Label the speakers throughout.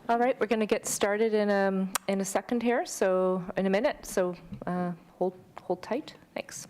Speaker 1: All right, we're going to get started in a second here, so in a minute. So hold tight. Thanks.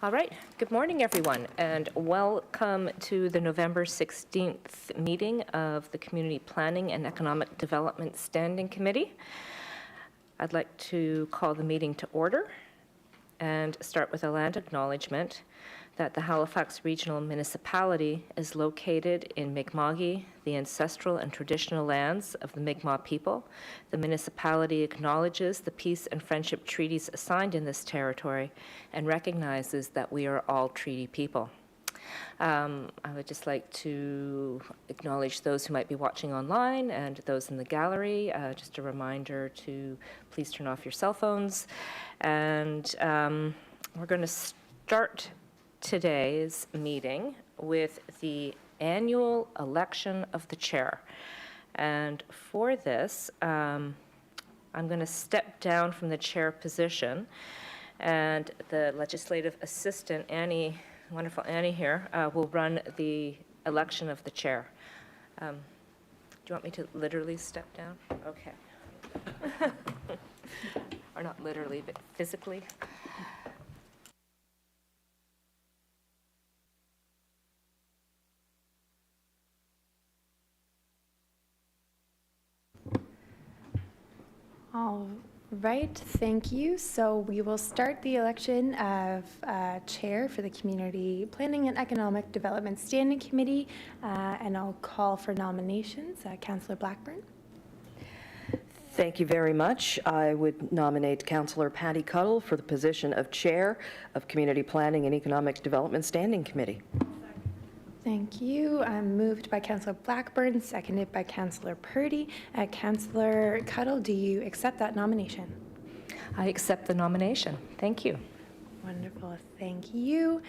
Speaker 1: All right, good morning, everyone, and welcome to the November 16th meeting of the Community Planning and Economic Development Standing Committee. I'd like to call the meeting to order and start with a land acknowledgement that the Halifax Regional Municipality is located in Mi'kma'ki, the ancestral and traditional lands of the Mi'kmaq people. The municipality acknowledges the peace and friendship treaties signed in this territory and recognizes that we are all treaty people. I would just like to acknowledge those who might be watching online and those in the gallery. Just a reminder to please turn off your cell phones. And we're going to start today's meeting with the annual election of the chair. And for this, I'm going to step down from the chair position, and the legislative assistant, Annie, wonderful Annie here, will run the election of the chair. Do you want me to literally step down? Okay. Or not literally, but physically.
Speaker 2: All right, thank you. So we will start the election of chair for the Community Planning and Economic Development Standing Committee, and I'll call for nominations. Councillor Blackburn.
Speaker 3: Thank you very much. I would nominate Councillor Patty Cuddle for the position of Chair of Community Planning and Economic Development Standing Committee.
Speaker 2: Thank you. Moved by Councillor Blackburn, seconded by Councillor Purdy. Councillor Cuddle, do you accept that nomination?
Speaker 1: I accept the nomination. Thank you.
Speaker 2: Wonderful. Thank you.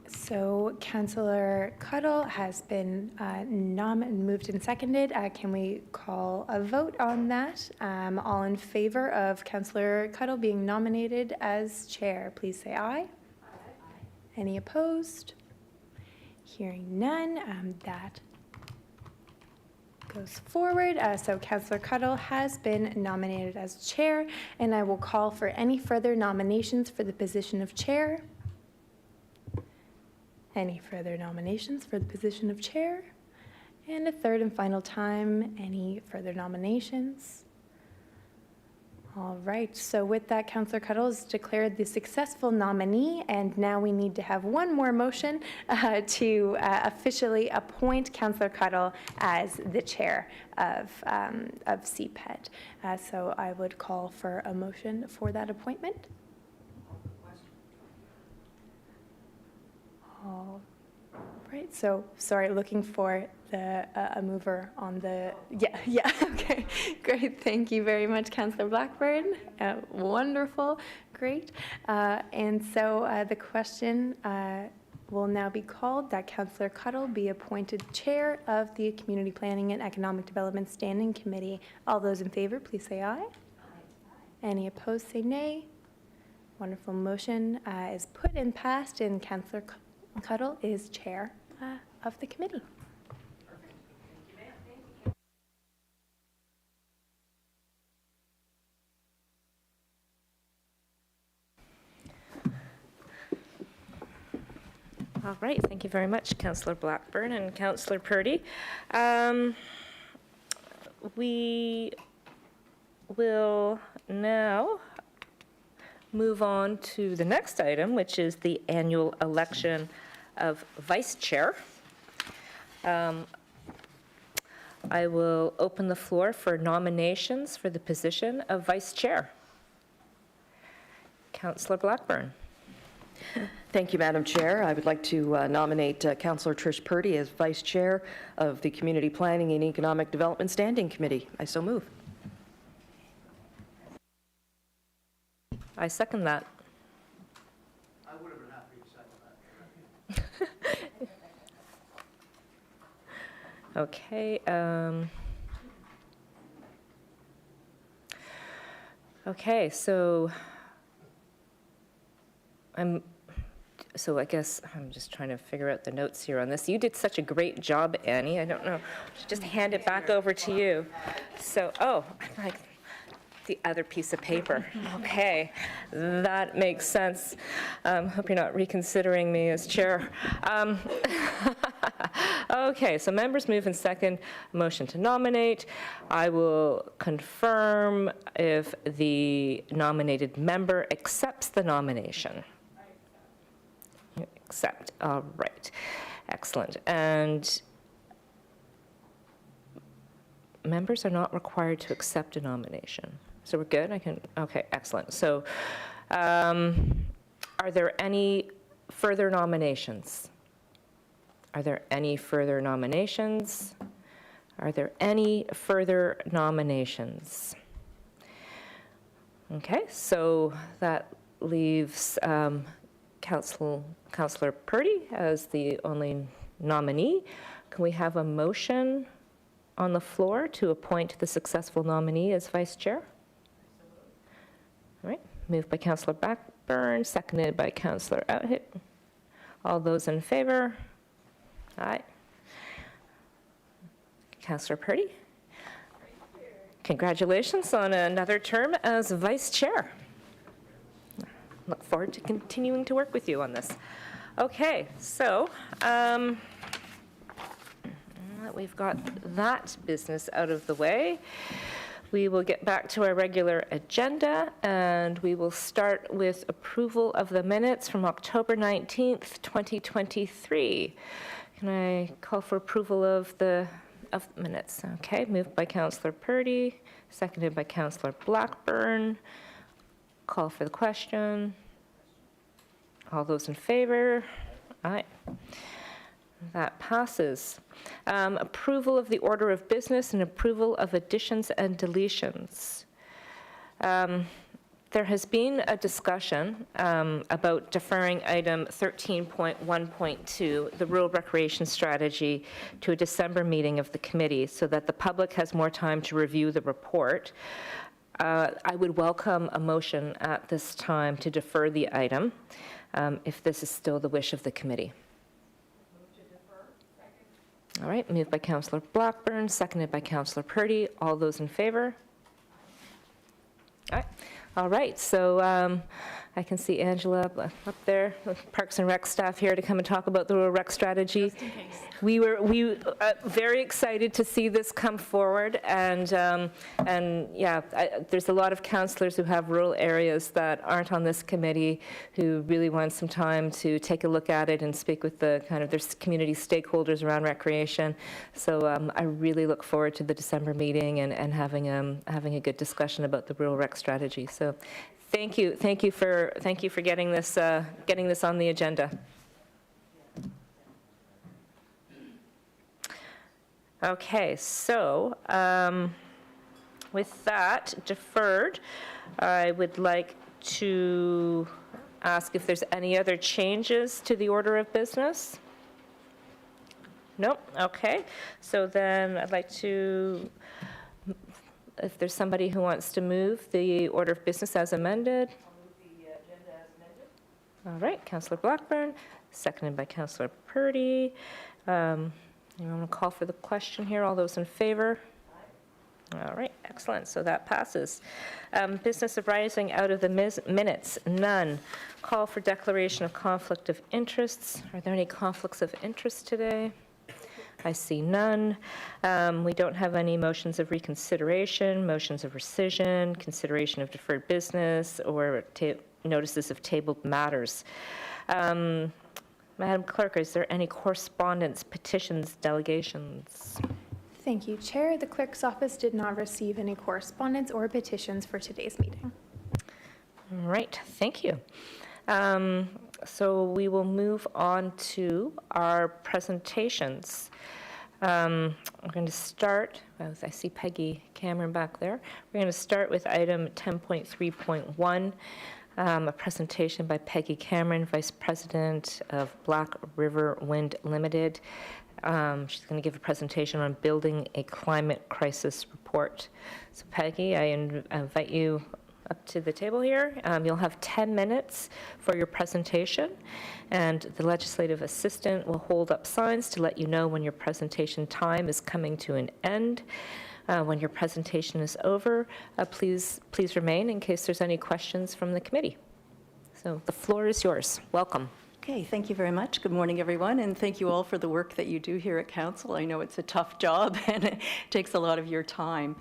Speaker 2: So Councillor Cuddle has been moved and seconded. Can we call a vote on that? All in favor of Councillor Cuddle being nominated as chair, please say aye. Aye. Any opposed? Hearing none, that goes forward. So Councillor Cuddle has been nominated as chair, and I will call for any further nominations for the position of chair. Any further nominations for the position of chair? And a third and final time, any further nominations? All right, so with that, Councillor Cuddle is declared the successful nominee, and now we need to have one more motion to officially appoint Councillor Cuddle as the chair of CPED. So I would call for a motion for that appointment. All right, so sorry, looking for the a mover on the, yeah, okay, great, thank you very much, Councillor Blackburn. Wonderful. Great. And so the question will now be called that Councillor Cuddle be appointed Chair of the Community Planning and Economic Development Standing Committee. All those in favor, please say aye. Any opposed, say nay. Wonderful. Motion is put and passed, and Councillor Cuddle is Chair of the committee.
Speaker 1: All right, thank you very much, Councillor Blackburn and Councillor Purdy. We will now move on to the next item, which is the annual election of vice chair. I will open the floor for nominations for the position of vice chair. Councillor Blackburn.
Speaker 3: Thank you, Madam Chair. I would like to nominate Councillor Trish Purdy as Vice Chair of the Community Planning and Economic Development Standing Committee. I so move.
Speaker 1: I second that.
Speaker 4: I would have been happy to second that.
Speaker 1: Okay. Okay, so I guess I'm just trying to figure out the notes here on this. You did such a great job, Annie. I don't know. I should just hand it back over to you. So, like the other piece of paper. Okay, that makes sense. Hope you're not reconsidering me as chair. Okay, so members move and second motion to nominate. I will confirm if the nominated member accepts the nomination. Accept. All right. Excellent. And members are not required to accept a nomination. So we're good? Okay, excellent. So are there any further nominations? Are there any further nominations? Are there any further nominations? Okay, so that leaves Councillor Purdy as the only nominee. Can we have a motion on the floor to appoint the successful nominee as vice chair? All right, moved by Councillor Blackburn, seconded by Councillor Outhit. All those in favor? Aye. Councillor Purdy? Congratulations on another term as vice chair. Look forward to continuing to work with you on this. Okay, so we've got that business out of the way. We will get back to our regular agenda, and we will start with approval of the minutes from October 19th, 2023. Can I call for approval of the minutes? Okay, moved by Councillor Purdy, seconded by Councillor Blackburn. Call for the question. All those in favor? Aye. That passes. Approval of the order of business and approval of additions and deletions. There has been a discussion about deferring item 13.1.2, the rural recreation strategy, to a December meeting of the committee so that the public has more time to review the report. I would welcome a motion at this time to defer the item, if this is still the wish of the committee.
Speaker 5: Move to defer. Second.
Speaker 1: All right, moved by Councillor Blackburn, seconded by Councillor Purdy. All those in favor? All right, so I can see Angela up there, with Parks and Rec staff here to come and talk about the rural rec strategy.
Speaker 5: Just in case.
Speaker 1: We were very excited to see this come forward, and yeah, there's a lot of councillors who have rural areas that aren't on this committee who really want some time to take a look at it and speak with the kind of their community stakeholders around recreation. So I really look forward to the December meeting and having a good discussion about the rural rec strategy. So thank you for getting this on the agenda. Okay, so with that deferred, I would like to ask if there's any other changes to the order of business. Nope, okay. So then I'd like to, if there's somebody who wants to move the order of business as amended. All right, Councillor Blackburn, seconded by Councillor Purdy. You want to call for the question here? All those in favor? All right, excellent. So that passes. Business arising out of the minutes, none. Call for declaration of conflict of interests. Are there any conflicts of interest today? I see none. We don't have any motions of reconsideration, motions of rescission, consideration of deferred business, or notices of tabled matters. Madam Clerk, is there any correspondence, petitions, delegations?
Speaker 2: Thank you, Chair. The clerk's office did not receive any correspondence or petitions for today's meeting.
Speaker 1: All right, thank you. So we will move on to our presentations. We're going to start, I see Peggy Cameron back there. We're going to start with item 10.3.1, a presentation by Peggy Cameron, Vice President of Black River Wind Limited. She's going to give a presentation on building a climate crisis report. So Peggy, I invite you up to the table here. You'll have 10 minutes for your presentation, and the legislative assistant will hold up signs to let you know when your presentation time is coming to an end. When your presentation is over, please remain in case there's any questions from the committee. So the floor is yours. Welcome.
Speaker 6: Okay, thank you very much. Good morning, everyone, and thank you all for the work that you do here at Council. I know it's a tough job and it takes a lot of your time.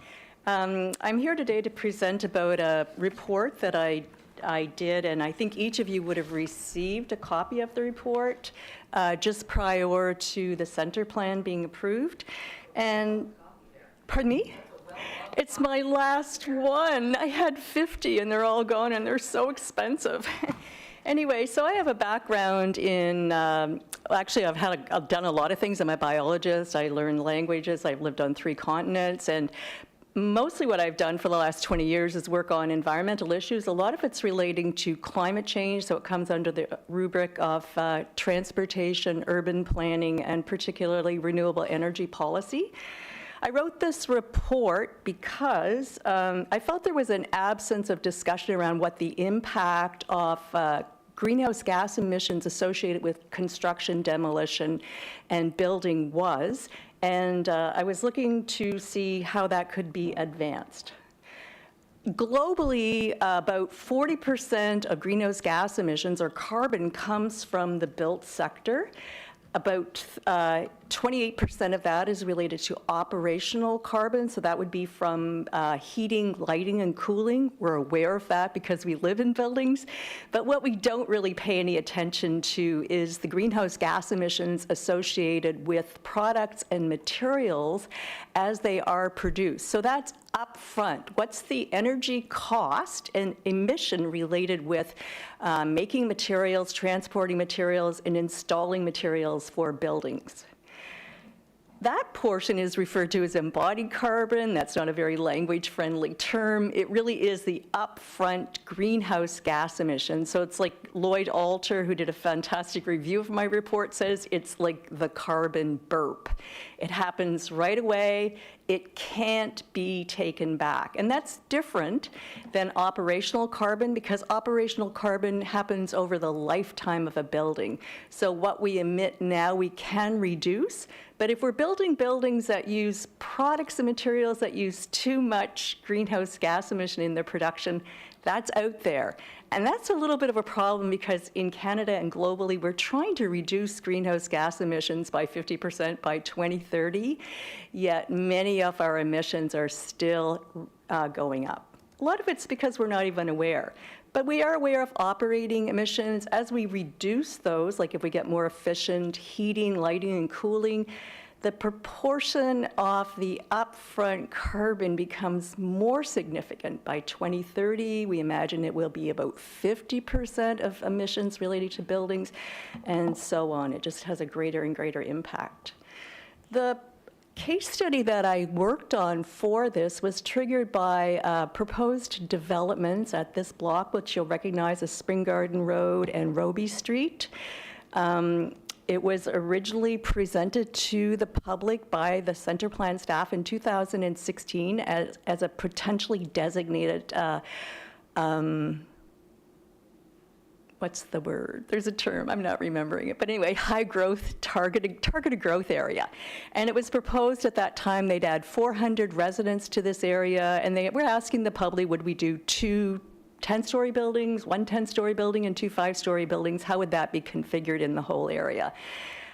Speaker 6: I'm here today to present about a report that I did, and I think each of you would have received a copy of the report just prior to the center plan being approved. And, pardon me? It's my last one. I had 50 and they're all gone and they're so expensive. Anyway, so I have a background in, actually I've done a lot of things. I'm a biologist, I learned languages, I've lived on 3 continents, and mostly what I've done for the last 20 years is work on environmental issues. A lot of it's relating to climate change, so it comes under the rubric of transportation, urban planning, and particularly renewable energy policy. I wrote this report because I felt there was an absence of discussion around what the impact of greenhouse gas emissions associated with construction, demolition, and building was, and I was looking to see how that could be advanced. Globally, about 40% of greenhouse gas emissions or carbon comes from the built sector. About 28% of that is related to operational carbon, so that would be from heating, lighting, and cooling. We're aware of that because we live in buildings. But what we don't really pay any attention to is the greenhouse gas emissions associated with products and materials as they are produced. So that's upfront. What's the energy cost and emission related with making materials, transporting materials, and installing materials for buildings? That portion is referred to as embodied carbon. That's not a very language-friendly term. It really is the upfront greenhouse gas emissions. So it's like Lloyd Alter, who did a fantastic review of my report, says it's like the carbon burp. It happens right away. It can't be taken back. And that's different than operational carbon because operational carbon happens over the lifetime of a building. So what we emit now, we can reduce. But if we're building buildings that use products and materials that use too much greenhouse gas emission in their production, that's out there. And that's a little bit of a problem because in Canada and globally, we're trying to reduce greenhouse gas emissions by 50% by 2030, yet many of our emissions are still going up. A lot of it's because we're not even aware. But we are aware of operating emissions. As we reduce those, like if we get more efficient heating, lighting, and cooling, the proportion of the upfront carbon becomes more significant. By 2030, we imagine it will be about 50% of emissions related to buildings, and so on. It just has a greater and greater impact. The case study that I worked on for this was triggered by proposed developments at this block, which you'll recognize as Spring Garden Road and Roby Street. It was originally presented to the public by the center plan staff in 2016 as a potentially designated, what's the word? There's a term, I'm not remembering it. But anyway, high growth, targeted growth area. And it was proposed at that time they'd add 400 residents to this area. And they were asking the public, would we do 2 10-story buildings, 1 10-story building, and 2 5-story buildings? How would that be configured in the whole area?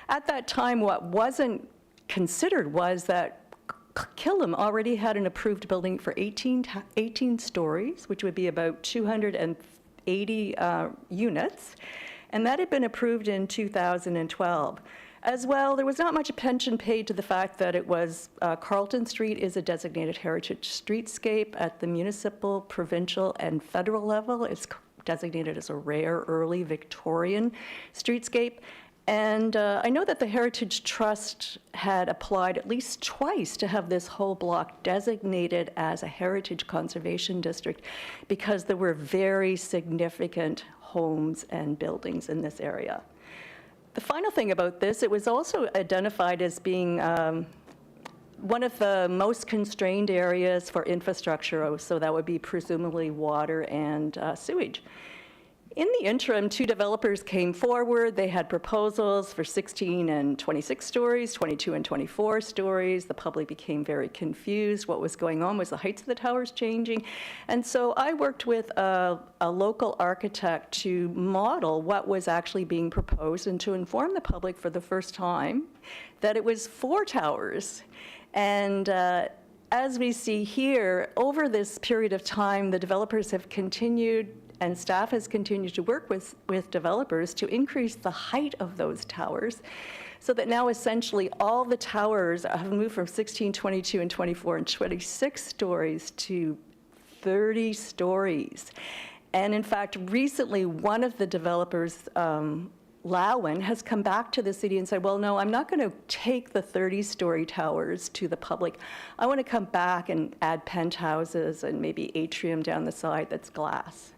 Speaker 6: At that time, what wasn't considered was that Killam already had an approved building for 18 stories, which would be about 280 units, and that had been approved in 2012. As well, there was not much attention paid to the fact that it was Carlton Street is a designated heritage streetscape at the municipal, provincial, and federal level. It's designated as a rare early Victorian streetscape. And I know that the Heritage Trust had applied at least twice to have this whole block designated as a heritage conservation district because there were very significant homes and buildings in this area. The final thing about this, it was also identified as being one of the most constrained areas for infrastructure, so that would be presumably water and sewage. In the interim, 2 developers came forward. They had proposals for 16 and 26 stories, 22 and 24 stories. The public became very confused. What was going on? Was the heights of the towers changing? And so I worked with a local architect to model what was actually being proposed and to inform the public for the first time that it was 4 towers. And as we see here, over this period of time, the developers have continued and staff has continued to work with developers to increase the height of those towers so that now essentially all the towers have moved from 16, 22, and 24 and 26 stories to 30 stories. And in fact, recently, one of the developers, Lowen, has come back to the city and said, well, no, I'm not going to take the 30-story towers to the public. I want to come back and add penthouses and maybe atrium down the side that's glass.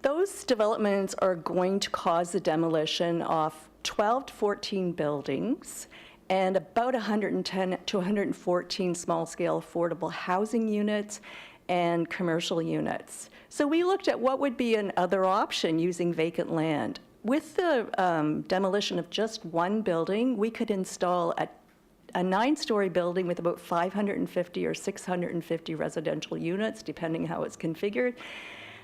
Speaker 6: Those developments are going to cause the demolition of 12 to 14 buildings and about 110 to 114 small-scale affordable housing units and commercial units. So we looked at what would be another option using vacant land. With the demolition of just 1 building, we could install a 9-story building with about 550 or 650 residential units, depending how it's configured.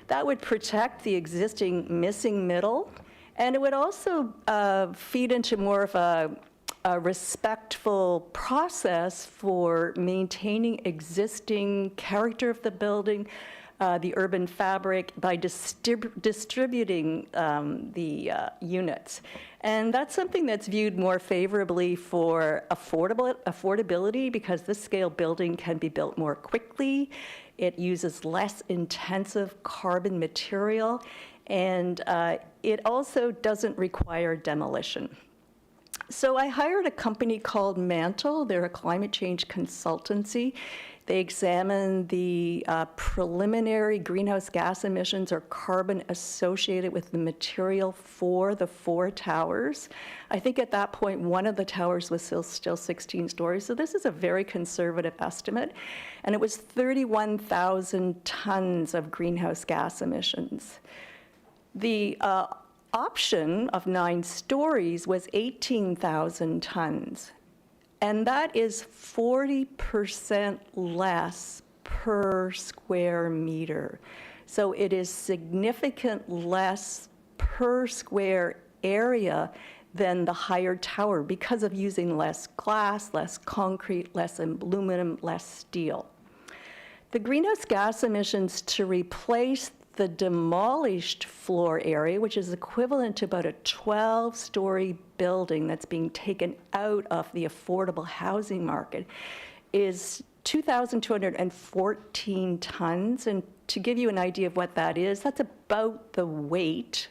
Speaker 6: That would protect the existing missing middle, and it would also feed into more of a respectful process for maintaining existing character of the building, the urban fabric, by distributing the units. And that's something that's viewed more favorably for affordability because this scale building can be built more quickly. It uses less intensive carbon material, and it also doesn't require demolition. So I hired a company called Mantle. They're a climate change consultancy. They examined the preliminary greenhouse gas emissions or carbon associated with the material for the 4 towers. I think at that point, one of the towers was still 16 stories. So this is a very conservative estimate. And it was 31,000 tons of greenhouse gas emissions. The option of 9 stories was 18,000 tons. And that is 40% less per square meter. So it is significant less per square area than the higher tower because of using less glass, less concrete, less aluminum, less steel. The greenhouse gas emissions to replace the demolished floor area, which is equivalent to about a 12-story building that's being taken out of the affordable housing market, is 2,214 tons. And to give you an idea of what that is, that's about the weight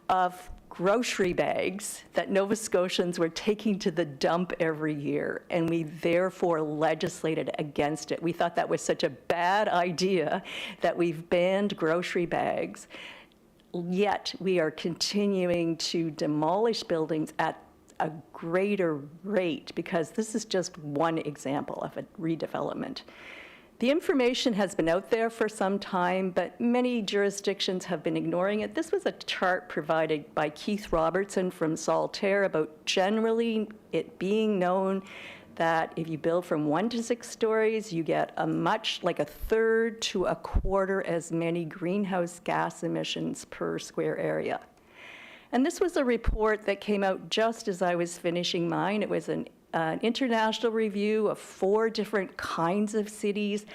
Speaker 6: of grocery bags that Nova Scotians were taking to the dump every year, and we therefore legislated against it. We thought that was such a bad idea that we've banned grocery bags, yet we are continuing to demolish buildings at a greater rate, because this is just one example of a redevelopment. The information has been out there for some time, but many jurisdictions have been ignoring it. This was a chart provided by Keith Robertson from Saltaire about generally it being known that if you build from 1 to 6 stories, you get a much, like a third to a quarter as many greenhouse gas emissions per square area. And this was a report that came out just as I was finishing mine. It was an international review of 4 different kinds of cities,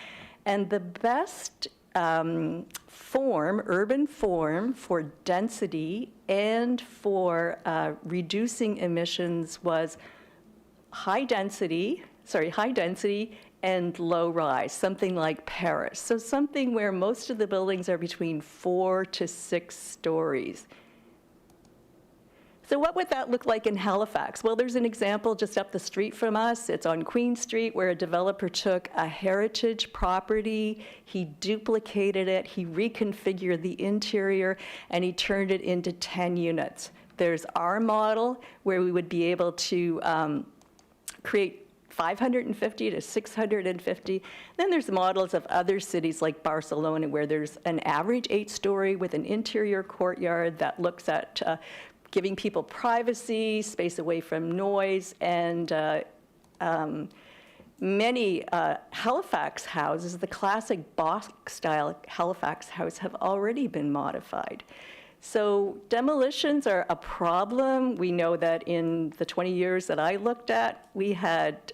Speaker 6: and the best urban form for density and for reducing emissions was high density and low rise, something like Paris. So something where most of the buildings are between 4 to 6 stories. So what would that look like in Halifax? Well, there's an example just up the street from us. It's on Queen Street, where a developer took a heritage property, he duplicated it, he reconfigured the interior, and he turned it into 10 units. There's our model, where we would be able to create 550 to 650. Then there's models of other cities like Barcelona, where there's an average 8-story with an interior courtyard that looks at giving people privacy, space away from noise, and many Halifax houses, the classic box-style Halifax house, have already been modified. So demolitions are a problem. We know that in the 20 years that I looked at, we had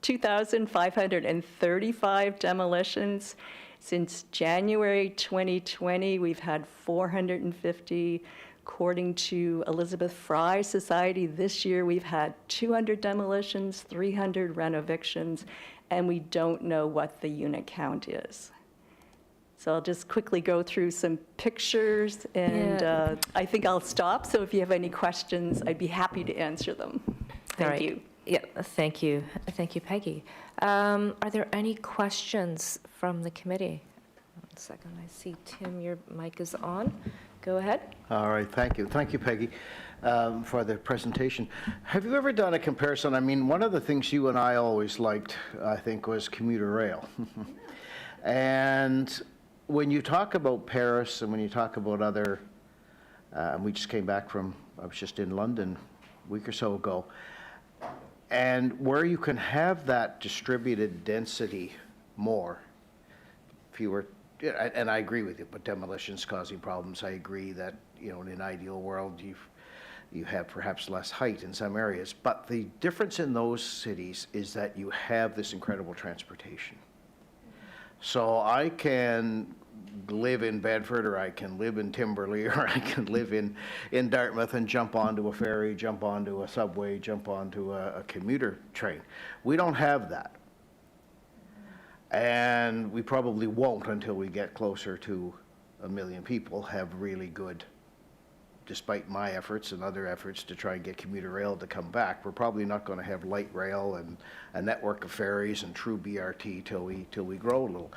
Speaker 6: 2,535 demolitions. Since January 2020, we've had 450. According to Elizabeth Fry Society, this year we've had 200 demolitions, 300 renovictions, and we don't know what the unit count is. So I'll just quickly go through some pictures, and I think I'll stop. So if you have any questions, I'd be happy to answer them. Thank you.
Speaker 1: Yeah, thank you. Thank you, Peggy. Are there any questions from the committee? 1 second, I see Tim, your mic is on. Go ahead.
Speaker 4: All right, thank you. Thank you, Peggy, for the presentation. Have you ever done a comparison? I mean, one of the things you and I always liked, I think, was commuter rail. And when you talk about Paris and when you talk about other, we just came back from, I was just in London a week or so ago, and where you can have that distributed density more, fewer. Yeah, and I agree with you, but demolition's causing problems. I agree that, you know, in an ideal world, you have perhaps less height in some areas. But the difference in those cities is that you have this incredible transportation. So I can live in Bedford, or I can live in Timberley, or I can live in Dartmouth and jump onto a ferry, jump onto a subway, jump onto a commuter train. We don't have that. And we probably won't until we get closer to 1 million people have really good, despite my efforts and other efforts to try and get commuter rail to come back. We're probably not going to have light rail and a network of ferries and true BRT till we grow a little.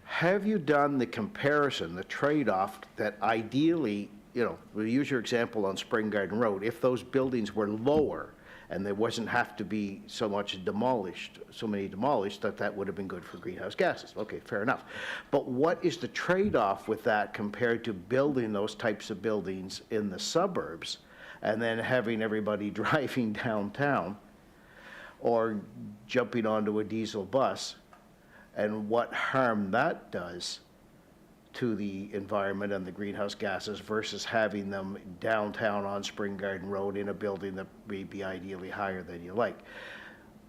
Speaker 4: Have you done the comparison, the trade-off that ideally, you know, we'll use your example on Spring Garden Road, if those buildings were lower and there wasn't have to be so many demolished, that would have been good for greenhouse gases. Okay, fair enough. But what is the trade-off with that compared to building those types of buildings in the suburbs and then having everybody driving downtown or jumping onto a diesel bus, and what harm that does to the environment and the greenhouse gases versus having them downtown on Spring Garden Road in a building that may be ideally higher than you like?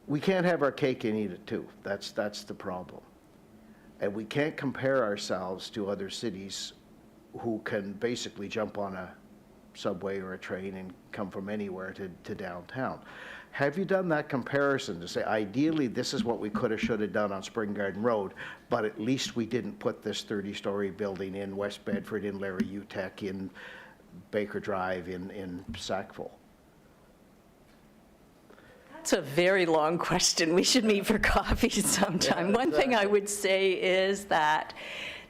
Speaker 4: We can't have our cake and eat it too. That's the problem. And we can't compare ourselves to other cities who can basically jump on a subway or a train and come from anywhere to downtown. Have you done that comparison to say, ideally, this is what we could have, should have done on Spring Garden Road, but at least we didn't put this 30-story building in West Bedford, in Larry UTEC, in Baker Drive in Sackville?
Speaker 6: That's a very long question. We should meet for coffee sometime.
Speaker 4: Yeah,
Speaker 6: One thing I
Speaker 4: exactly.
Speaker 6: would say is that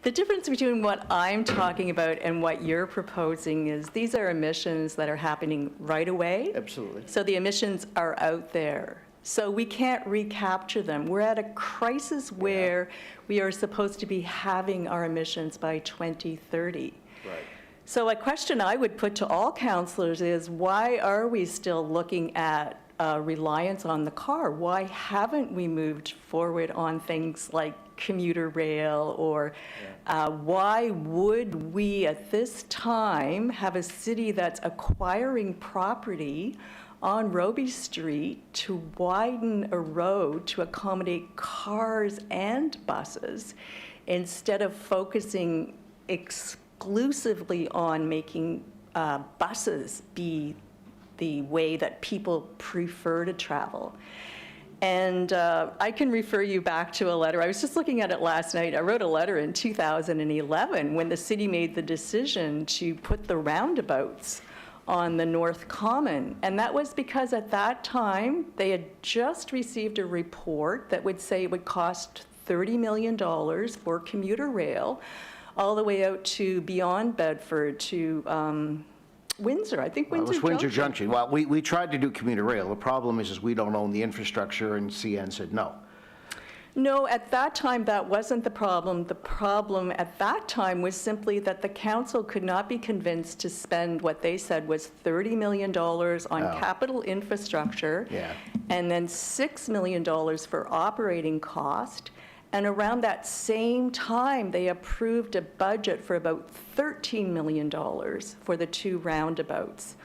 Speaker 6: the difference between what I'm talking about and what you're proposing is these are emissions that are happening right away.
Speaker 4: Absolutely.
Speaker 6: So the emissions are out there. So we can't recapture them. We're at a crisis where we are supposed to be having our emissions by 2030.
Speaker 4: Right.
Speaker 6: So a question I would put to all councillors is, why are we still looking at reliance on the car? Why haven't we moved forward on things like commuter rail? Or why would we at this time have a city that's acquiring property on Roby Street to widen a road to accommodate cars and buses instead of focusing exclusively on making buses be the way that people prefer to travel? And I can refer you back to a letter. I was just looking at it last night. I wrote a letter in 2011 when the city made the decision to put the roundabouts on the North Common. And that was because at that time, they had just received a report that would say it would cost $30 million for commuter rail all the way out to beyond Bedford to Windsor. I think
Speaker 4: Well, it
Speaker 6: Windsor
Speaker 4: was Windsor
Speaker 6: Junction.
Speaker 4: Junction. Well, we tried to do commuter rail. The problem is we don't own the infrastructure, and CN said no.
Speaker 6: No, at that time, that wasn't the problem. The problem at that time was simply that the council could not be convinced to spend what they said was $30 million on capital infrastructure,
Speaker 4: Yeah.
Speaker 6: and then $6 million for operating cost. And around that same time, they approved a budget for about $13 million for the two roundabouts.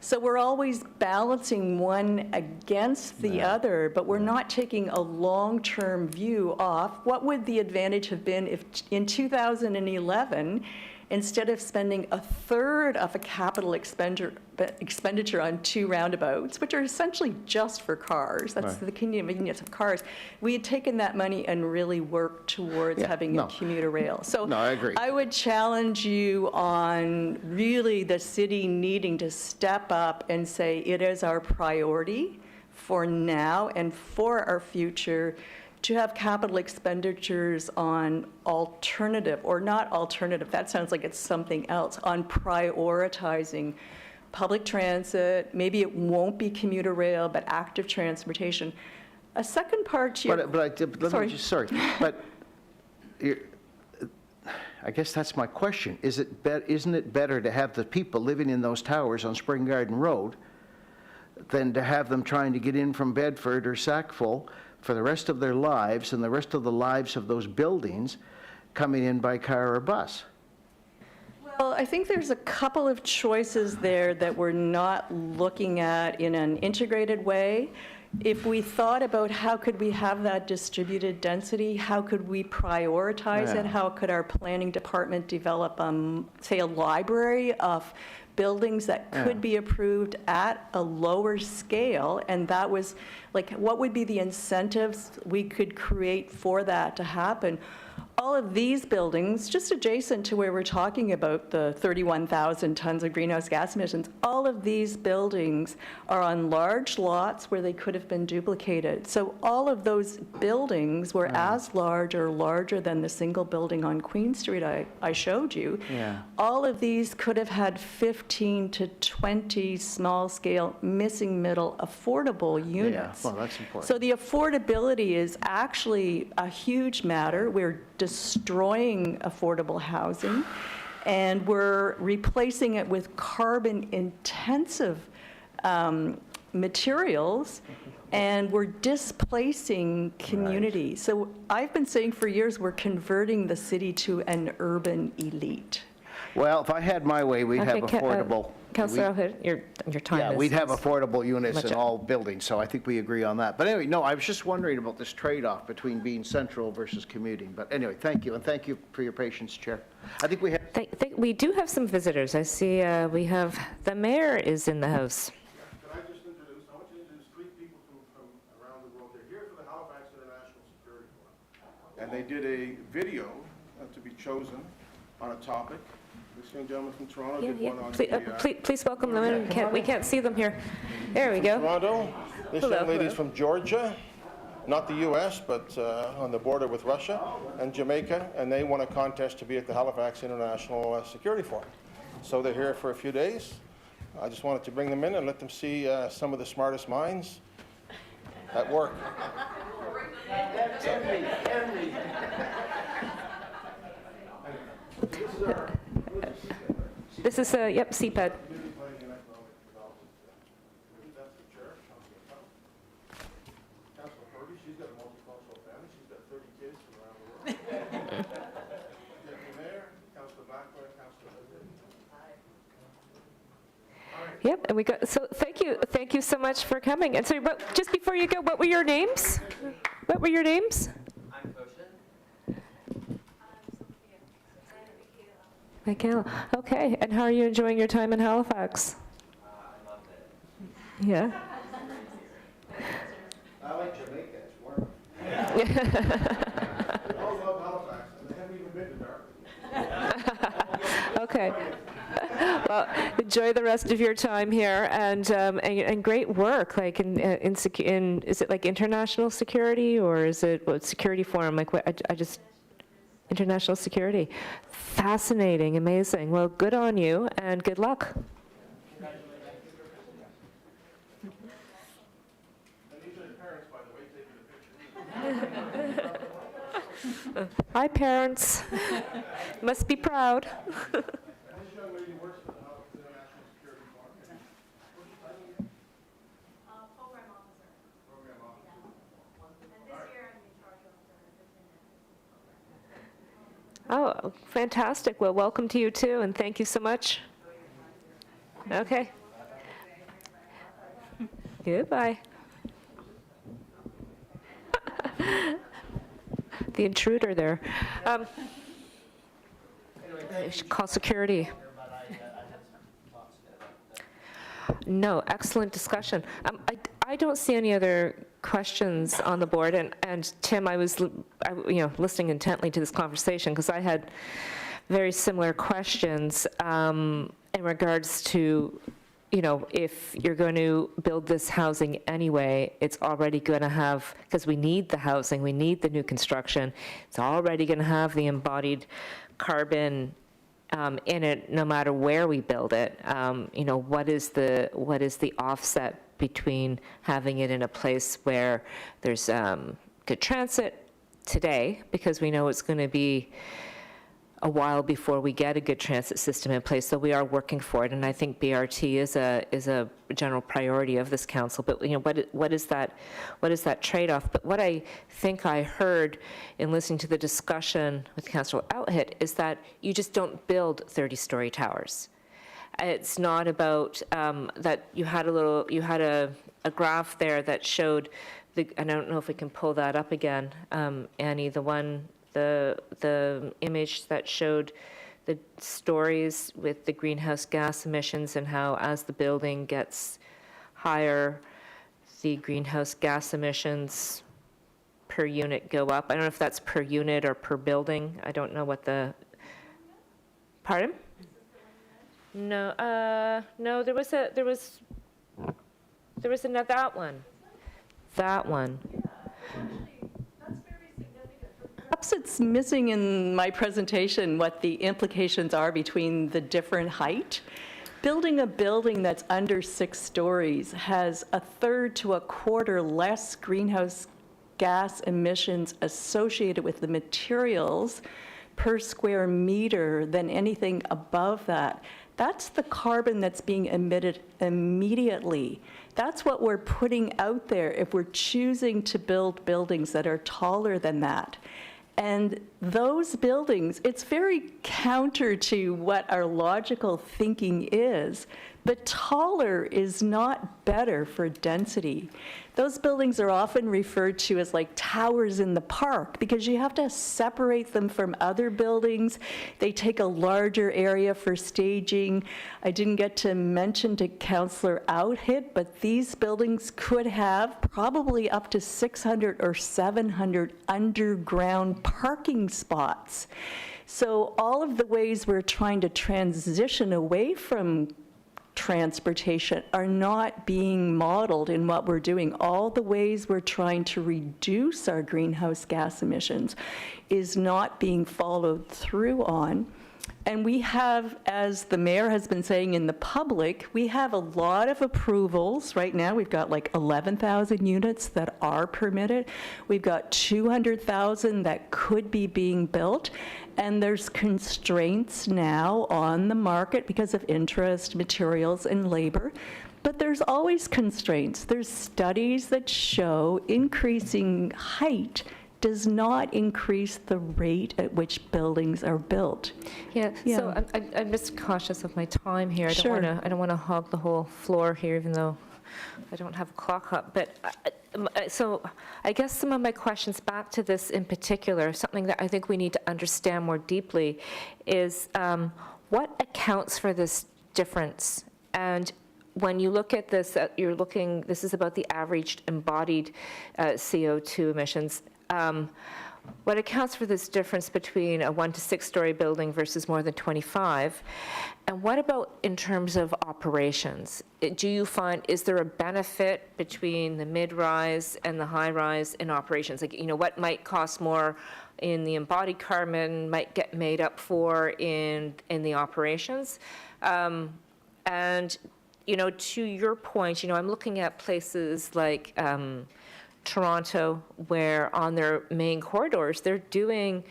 Speaker 6: So we're always balancing one against the other, but we're not taking a long-term view off what would the advantage have been if in 2011, instead of spending a third of a capital expenditure on two roundabouts, which are essentially just for cars, that's the convenience of cars, we had taken that money and really worked towards having
Speaker 4: no.
Speaker 6: a commuter rail. So
Speaker 4: No, I agree.
Speaker 6: I would challenge you on really the city needing to step up and say it is our priority for now and for our future to have capital expenditures on alternative, or not alternative, that sounds like it's something else, on prioritizing public transit. Maybe it won't be commuter rail, but active transportation. A second part to your...
Speaker 4: But you're- I guess that's my question. Isn't it better to have the people living in those towers on Spring Garden Road than to have them trying to get in from Bedford or Sackville for the rest of their lives and the rest of the lives of those buildings coming in by car or bus?
Speaker 6: Well, I think there's a couple of choices there that we're not looking at in an integrated way. If we thought about how could we have that distributed density, how could we prioritize it,
Speaker 4: Yeah.
Speaker 6: how could our planning department develop, say, a library of buildings that could be approved at a lower scale, and that was, like, what would be the incentives we could create for that to happen? All of these buildings, just adjacent to where we're talking about the 31,000 tons of greenhouse gas emissions, all of these buildings are on large lots where they could have been duplicated. So all of those buildings were as large or larger than the single building on Queen Street I showed you.
Speaker 4: Yeah.
Speaker 6: All of these could have had 15 to 20 small-scale, missing middle, affordable units.
Speaker 4: well, that's important.
Speaker 6: So the affordability is actually a huge matter. We're destroying affordable housing, and we're replacing it with carbon-intensive materials, and we're displacing community. So I've been saying for years, we're converting the city to an urban elite.
Speaker 4: Well, if I had my way, we'd have affordable.
Speaker 1: Councillor Elhood, your time is...
Speaker 4: Yeah, we'd have affordable units
Speaker 1: much
Speaker 4: in
Speaker 1: up.
Speaker 4: all buildings, so I think we agree on that. But anyway, no, I was just wondering about this trade-off between being central versus commuting. But anyway, thank you, and thank you for your patience, Chair. I think we have,
Speaker 1: We do have some visitors. I see we have, the mayor is in the house.
Speaker 7: Can I just introduce, I want to introduce three people from around the world. They're here for the Halifax International Security Forum. And they did a video to be chosen on a topic. This young gentleman from Toronto
Speaker 1: Yeah,
Speaker 7: did
Speaker 1: yeah.
Speaker 7: one on
Speaker 1: Please welcome them in. We can't see them here. There we go.
Speaker 7: Toronto. This
Speaker 1: Hello,
Speaker 7: young lady's
Speaker 1: hello.
Speaker 7: from Georgia, not the U.S., but on the border with Russia and Jamaica, and they won a contest to be at the Halifax International Security Forum. So they're here for a few days. I just wanted to bring them in and let them see some of the smartest minds at work.
Speaker 1: This is, yep, CPAD.
Speaker 7: Councilor Purdy, she's got a multicultural family. She's got 30 kids from around the world. Deputy Mayor, Councilor Blackburn, Councilor Hood.
Speaker 1: Yep, and we got, so thank you so much for coming. And so, just before you go, what were your names? What were your names?
Speaker 8: I'm Koshin.
Speaker 1: Michaela. Okay, and how are you enjoying your time in Halifax?
Speaker 8: I loved it.
Speaker 1: Yeah?
Speaker 4: I like Jamaica, it's warm.
Speaker 7: They all love Halifax, and they haven't even been to Dartmouth.
Speaker 1: Okay. Well, enjoy the rest of your time here, and great work, like in is it like international security, or is it what security forum? Like what? I just international security. Fascinating, amazing. Well, good on you, and good luck.
Speaker 7: And these are the parents, by the way, taking the picture.
Speaker 1: Hi, parents. Must be proud.
Speaker 7: And this young lady works for the Halifax International Security Forum. And what's your title again?
Speaker 5: Program officer.
Speaker 7: Program officer.
Speaker 5: And this year I'm in charge of the program.
Speaker 1: Oh, fantastic. Well, welcome to you too, and thank you so much. Okay. Goodbye. The intruder there. I should call security. No, excellent discussion. I don't see any other questions on the board, and Tim, I was listening intently to this conversation because I had very similar questions in regards to, if you're going to build this housing anyway, it's already going to have, because we need the housing, we need the new construction, it's already going to have the embodied carbon in it, no matter where we build it. What is the offset between having it in a place where there's good transit today, because we know it's going to be a while before we get a good transit system in place, so we are working for it, and I think BRT is a general priority of this council. But what is that trade-off? But what I think I heard in listening to the discussion with Councillor Out-Hit is that you just don't build 30-story towers. It's not about that. You had a graph there that showed I don't know if we can pull that up again, Annie, the image that showed the stories with the greenhouse gas emissions and how as the building gets higher, the greenhouse gas emissions per unit go up. I don't know if that's per unit or per building. I don't know what pardon? No, no, there was another, that one.
Speaker 6: Perhaps it's missing in my presentation what the implications are between the different height. Building a building that's under 6 stories has a third to a quarter less greenhouse gas emissions associated with the materials per square meter than anything above that. That's the carbon that's being emitted immediately. That's what we're putting out there if we're choosing to build buildings that are taller than that. And those buildings, it's very counter to what our logical thinking is, but taller is not better for density. Those buildings are often referred to as like towers in the park because you have to separate them from other buildings. They take a larger area for staging. I didn't get to mention to Councillor Out-Hit, but these buildings could have probably up to 600 or 700 underground parking spots. So all of the ways we're trying to transition away from transportation are not being modeled in what we're doing. All the ways we're trying to reduce our greenhouse gas emissions is not being followed through on. And we have, as the mayor has been saying in the public, we have a lot of approvals. Right now, we've got like 11,000 units that are permitted. We've got 200,000 that could be being built. And there's constraints now on the market because of interest, materials, and labor. But there's always constraints. There's studies that show increasing height does not increase the rate at which buildings are built.
Speaker 1: Yeah,
Speaker 6: Yeah.
Speaker 1: so I'm just cautious of my time here.
Speaker 6: Sure.
Speaker 1: I don't want to hog the whole floor here, even though I don't have a clock up. But so I guess some of my questions back to this in particular, something that I think we need to understand more deeply, is what accounts for this difference? And when you look at this, this is about the averaged embodied CO2 emissions. What accounts for this difference between a 1 to 6 story building versus more than 25? And what about in terms of operations? Do you find, is there a benefit between the mid-rise and the high-rise in operations? Like, what might cost more in the embodied carbon might get made up for in the operations? And, to your point, I'm looking at places like Toronto, where on their main corridors, they're doing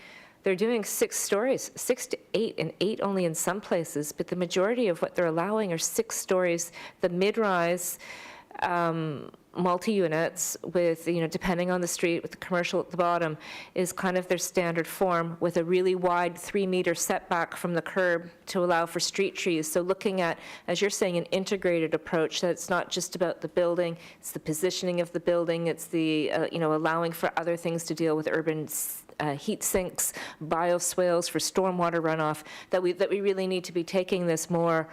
Speaker 1: 6 stories, 6 to 8, and 8 only in some places, but the majority of what they're allowing are 6 stories. The mid-rise multi-units with, depending on the street, with the commercial at the bottom, is kind of their standard form, with a really wide 3-meter setback from the curb to allow for street trees. So looking at, as you're saying, an integrated approach, that it's not just about the building, it's the positioning of the building, it's the, allowing for other things to deal with urban heat sinks, bioswales for stormwater runoff, that we really need to be taking this more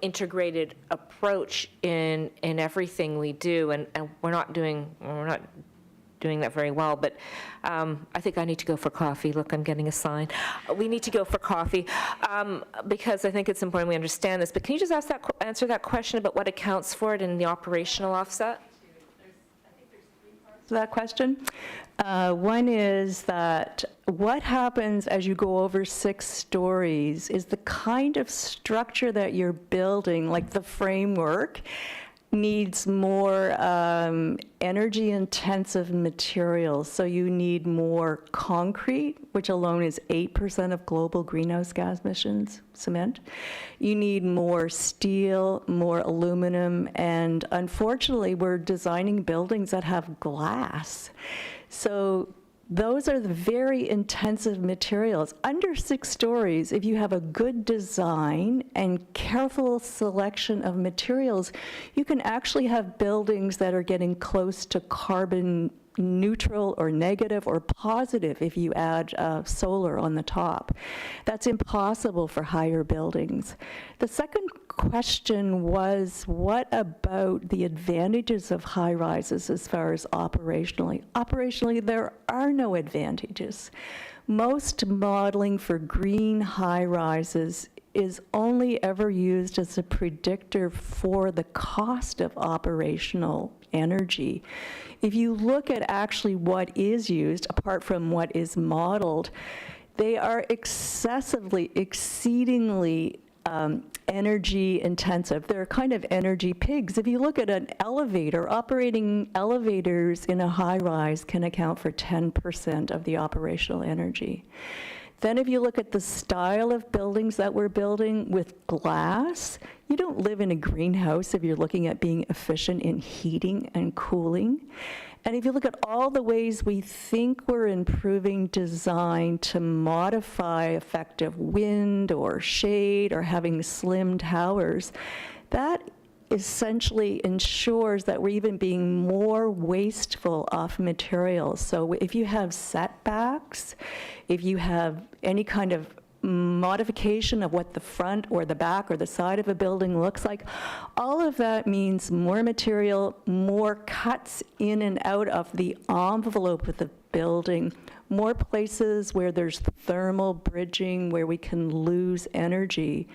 Speaker 1: integrated approach in everything we do, and we're not doing that very well. But I think I need to go for coffee. Look, I'm getting a sign. We need to go for coffee because I think it's important we understand this. But can you just answer that question about what accounts for it in the operational offset?
Speaker 6: To that question. One is that what happens as you go over 6 stories is the kind of structure that you're building, like the framework, needs more energy-intensive materials. So you need more concrete, which alone is 8% of global greenhouse gas emissions, cement. You need more steel, more aluminum, and unfortunately, we're designing buildings that have glass. So those are the very intensive materials. Under 6 stories, if you have a good design and careful selection of materials, you can actually have buildings that are getting close to carbon neutral or negative or positive if you add solar on the top. That's impossible for higher buildings. The second question was, what about the advantages of high rises as far as operationally? Operationally, there are no advantages. Most modeling for green high rises is only ever used as a predictor for the cost of operational energy. If you look at actually what is used, apart from what is modeled, they are excessively, exceedingly energy intensive. They're kind of energy pigs. If you look at an elevator, operating elevators in a high rise can account for 10% of the operational energy. Then if you look at the style of buildings that we're building with glass, you don't live in a greenhouse if you're looking at being efficient in heating and cooling. And if you look at all the ways we think we're improving design to modify effective wind or shade or having slim towers, that essentially ensures that we're even being more wasteful of materials. So if you have setbacks, if you have any kind of modification of what the front or the back or the side of a building looks like, all of that means more material, more cuts in and out of the envelope of the building, more places where there's thermal bridging, where we can lose energy.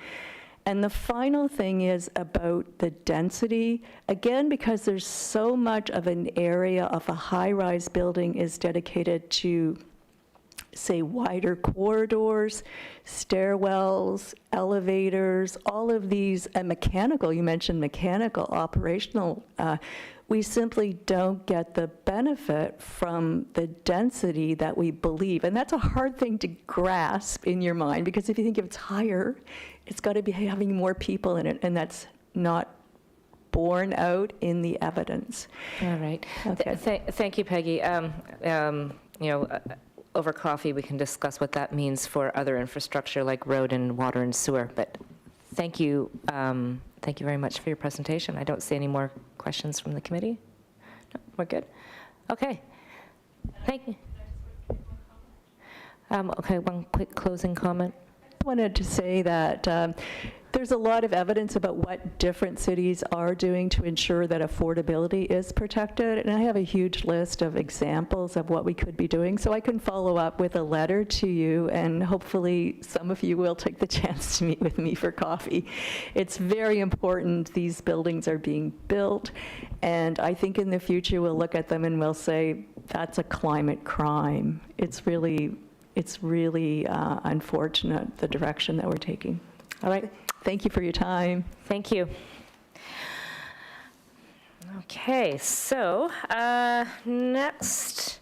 Speaker 6: And the final thing is about the density. Again, because there's so much of an area of a high-rise building is dedicated to, say, wider corridors, stairwells, elevators, all of these, and mechanical, you mentioned mechanical, operational, we simply don't get the benefit from the density that we believe. And that's a hard thing to grasp in your mind, because if you think if it's higher, it's got to be having more people in it, and that's not borne out in the evidence.
Speaker 1: All right.
Speaker 6: Okay.
Speaker 1: Thank you, Peggy. Over coffee, we can discuss what that means for other infrastructure like road and water and sewer. But thank you very much for your presentation. I don't see any more questions from the committee. No, we're good. Okay. Thank you. Okay, one quick closing comment.
Speaker 6: I wanted to say that there's a lot of evidence about what different cities are doing to ensure that affordability is protected, and I have a huge list of examples of what we could be doing, so I can follow up with a letter to you, and hopefully some of you will take the chance to meet with me for coffee. It's very important these buildings are being built, and I think in the future we'll look at them and we'll say, that's a climate crime. It's really unfortunate, the direction that we're taking.
Speaker 1: All right.
Speaker 6: Thank you for your time.
Speaker 1: Thank you. Okay, so next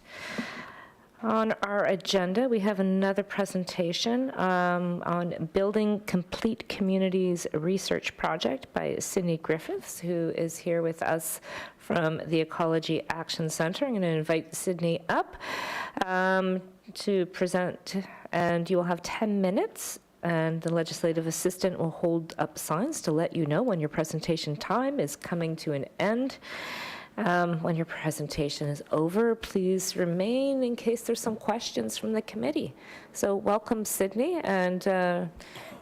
Speaker 1: on our agenda, we have another presentation on Building Complete Communities Research Project by Sydney Griffiths, who is here with us from the Ecology Action Centre. I'm going to invite Sydney up to present, and you will have 10 minutes. And the legislative assistant will hold up signs to let you know when your presentation time is coming to an end. When your presentation is over, please remain in case there's some questions from the committee. So welcome, Sydney, and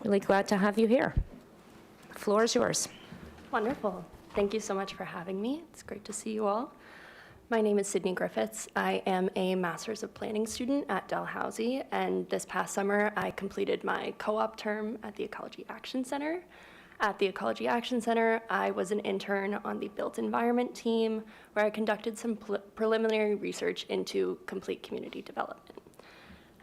Speaker 1: really glad to have you here. The floor is yours.
Speaker 9: Wonderful. Thank you so much for having me. It's great to see you all. My name is Sydney Griffiths. I am a Master's of Planning student at Dalhousie, and this past summer I completed my co-op term at the Ecology Action Centre. At the Ecology Action Centre, I was an intern on the built environment team, where I conducted some preliminary research into complete community development.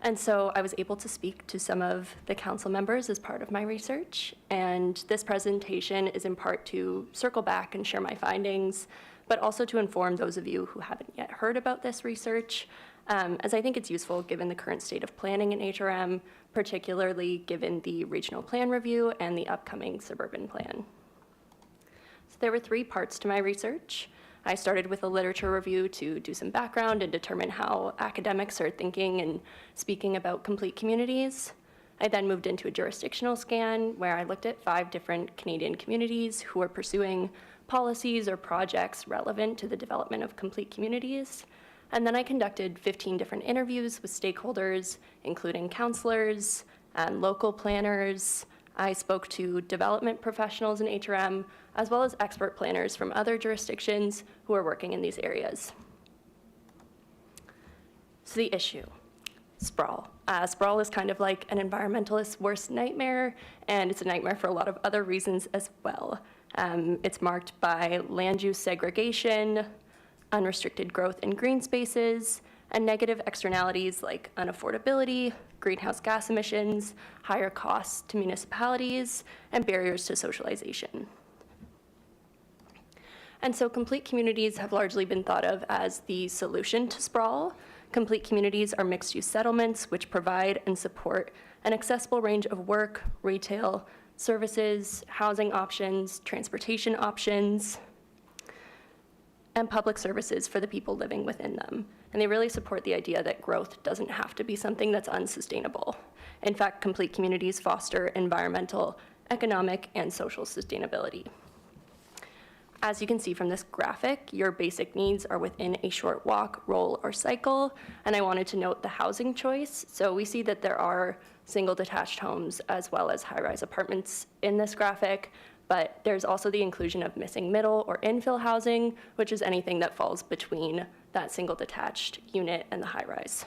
Speaker 9: And so I was able to speak to some of the council members as part of my research, and this presentation is in part to circle back and share my findings, but also to inform those of you who haven't yet heard about this research, as I think it's useful given the current state of planning in HRM, particularly given the regional plan review and the upcoming suburban plan. So there were 3 parts to my research. I started with a literature review to do some background and determine how academics are thinking and speaking about complete communities. I then moved into a jurisdictional scan where I looked at 5 different Canadian communities who are pursuing policies or projects relevant to the development of complete communities. And then I conducted 15 different interviews with stakeholders, including councillors and local planners. I spoke to development professionals in HRM, as well as expert planners from other jurisdictions who are working in these areas. So the issue, sprawl. Sprawl is kind of like an environmentalist's worst nightmare, and it's a nightmare for a lot of other reasons as well. It's marked by land use segregation, unrestricted growth in green spaces, and negative externalities like unaffordability, greenhouse gas emissions, higher costs to municipalities, and barriers to socialization. And so complete communities have largely been thought of as the solution to sprawl. Complete communities are mixed-use settlements which provide and support an accessible range of work, retail, services, housing options, transportation options, and public services for the people living within them. And they really support the idea that growth doesn't have to be something that's unsustainable. In fact, complete communities foster environmental, economic, and social sustainability. As you can see from this graphic, your basic needs are within a short walk, roll, or cycle. And I wanted to note the housing choice. So we see that there are single detached homes as well as high-rise apartments in this graphic, but there's also the inclusion of missing middle or infill housing, which is anything that falls between that single detached unit and the high-rise.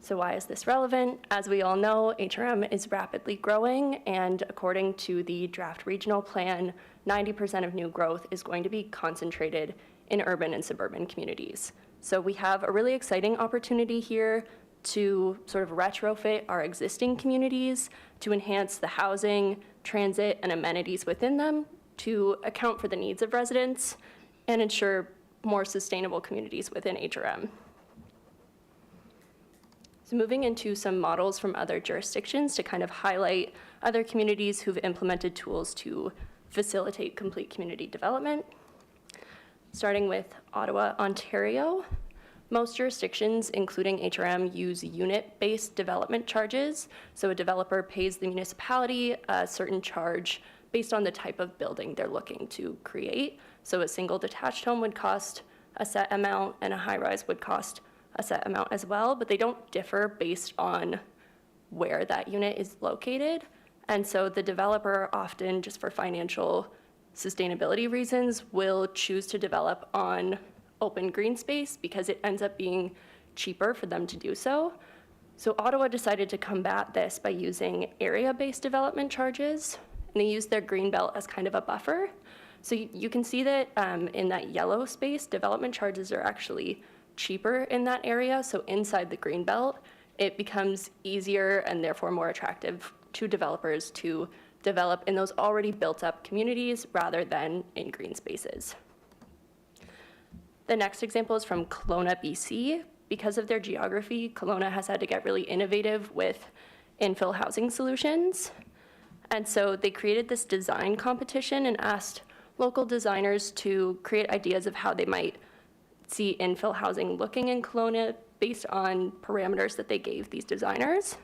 Speaker 9: So why is this relevant? As we all know, HRM is rapidly growing, and according to the draft regional plan, 90% of new growth is going to be concentrated in urban and suburban communities. So we have a really exciting opportunity here to sort of retrofit our existing communities to enhance the housing, transit, and amenities within them to account for the needs of residents and ensure more sustainable communities within HRM. So moving into some models from other jurisdictions to kind of highlight other communities who've implemented tools to facilitate complete community development. Starting with Ottawa, Ontario, most jurisdictions, including HRM, use unit-based development charges. So a developer pays the municipality a certain charge based on the type of building they're looking to create. So a single detached home would cost a set amount, and a high-rise would cost a set amount as well, but they don't differ based on where that unit is located. And so the developer often, just for financial sustainability reasons, will choose to develop on open green space because it ends up being cheaper for them to do so. So Ottawa decided to combat this by using area-based development charges, and they used their green belt as kind of a buffer. So you can see that in that yellow space, development charges are actually cheaper in that area. So inside the green belt, it becomes easier and therefore more attractive to developers to develop in those already built up communities rather than in green spaces. The next example is from Kelowna, BC. Because of their geography, Kelowna has had to get really innovative with infill housing solutions. And so they created this design competition and asked local designers to create ideas of how they might see infill housing looking in Kelowna based on parameters that they gave these designers.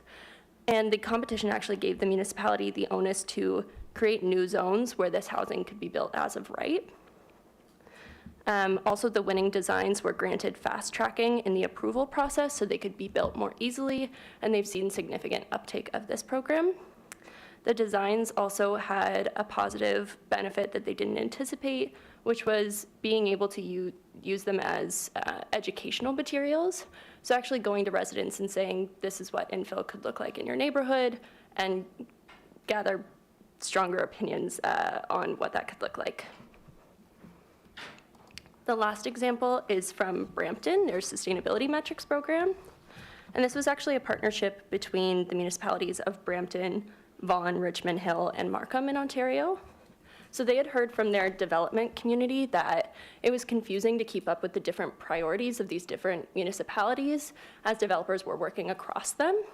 Speaker 9: And the competition actually gave the municipality the onus to create new zones where this housing could be built as of right. Also, the winning designs were granted fast tracking in the approval process so they could be built more easily, and they've seen significant uptake of this program. The designs also had a positive benefit that they didn't anticipate, which was being able to use them as educational materials. So actually going to residents and saying, this is what infill could look like in your neighborhood, and gather stronger opinions on what that could look like. The last example is from Brampton, their sustainability metrics program. And this was actually a partnership between the municipalities of Brampton, Vaughan, Richmond Hill, and Markham in Ontario. So they had heard from their development community that it was confusing to keep up with the different priorities of these different municipalities as developers were working across them.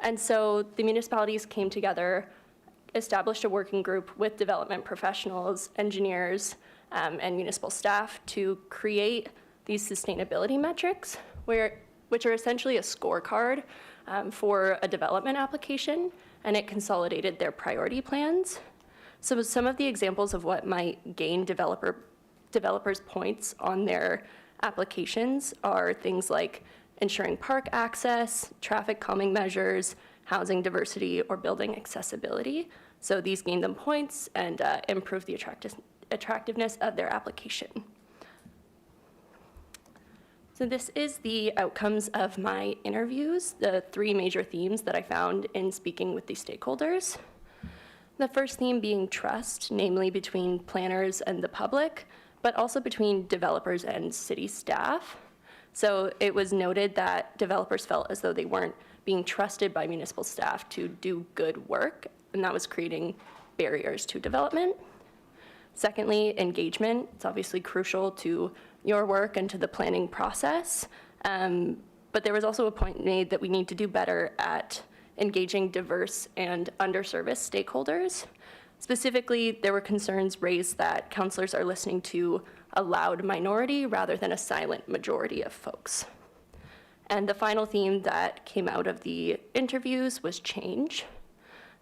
Speaker 9: And so the municipalities came together, established a working group with development professionals, engineers, and municipal staff to create these sustainability metrics, which are essentially a scorecard for a development application, and it consolidated their priority plans. So some of the examples of what might gain developers points on their applications are things like ensuring park access, traffic calming measures, housing diversity, or building accessibility. So these gain them points and improve the attractiveness of their application. So this is the outcomes of my interviews, the three major themes that I found in speaking with these stakeholders. The first theme being trust, namely between planners and the public, but also between developers and city staff. So it was noted that developers felt as though they weren't being trusted by municipal staff to do good work, and that was creating barriers to development. Secondly, engagement. It's obviously crucial to your work and to the planning process. But there was also a point made that we need to do better at engaging diverse and underserviced stakeholders. Specifically, there were concerns raised that councillors are listening to a loud minority rather than a silent majority of folks. And the final theme that came out of the interviews was change.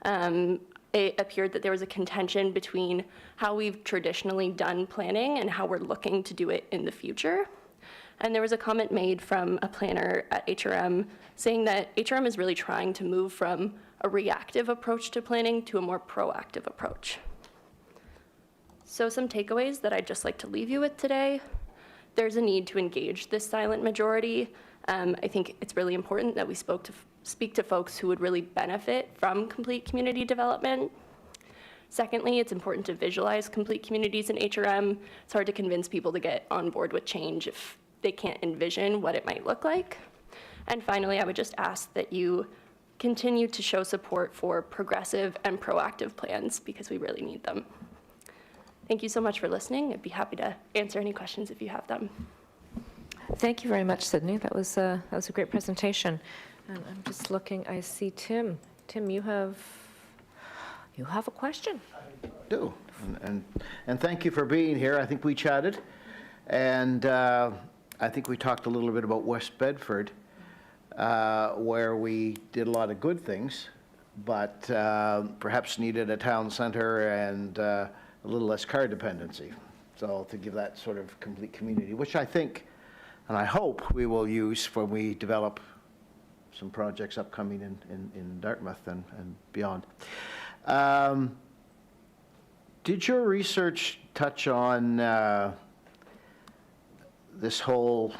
Speaker 9: It appeared that there was a contention between how we've traditionally done planning and how we're looking to do it in the future. And there was a comment made from a planner at HRM saying that HRM is really trying to move from a reactive approach to planning to a more proactive approach. So some takeaways that I'd just like to leave you with today. there's a need to engage this silent majority. I think it's really important that we speak to folks who would really benefit from complete community development. Secondly, it's important to visualize complete communities in HRM. It's hard to convince people to get on board with change if they can't envision what it might look like. And finally, I would just ask that you continue to show support for progressive and proactive plans because we really need them. Thank you so much for listening. I'd be happy to answer any questions if you have them.
Speaker 1: Thank you very much, Sydney. That was a great presentation. And I'm just looking, I see Tim. Tim, you have a question.
Speaker 4: Do. And thank you for being here. I think we chatted, and I think we talked a little bit about West Bedford, where we did a lot of good things, but perhaps needed a town center and a little less car dependency. So to give that sort of complete community, which I think, and I hope we will use when we develop some projects upcoming in Dartmouth and beyond. Did your research touch on this whole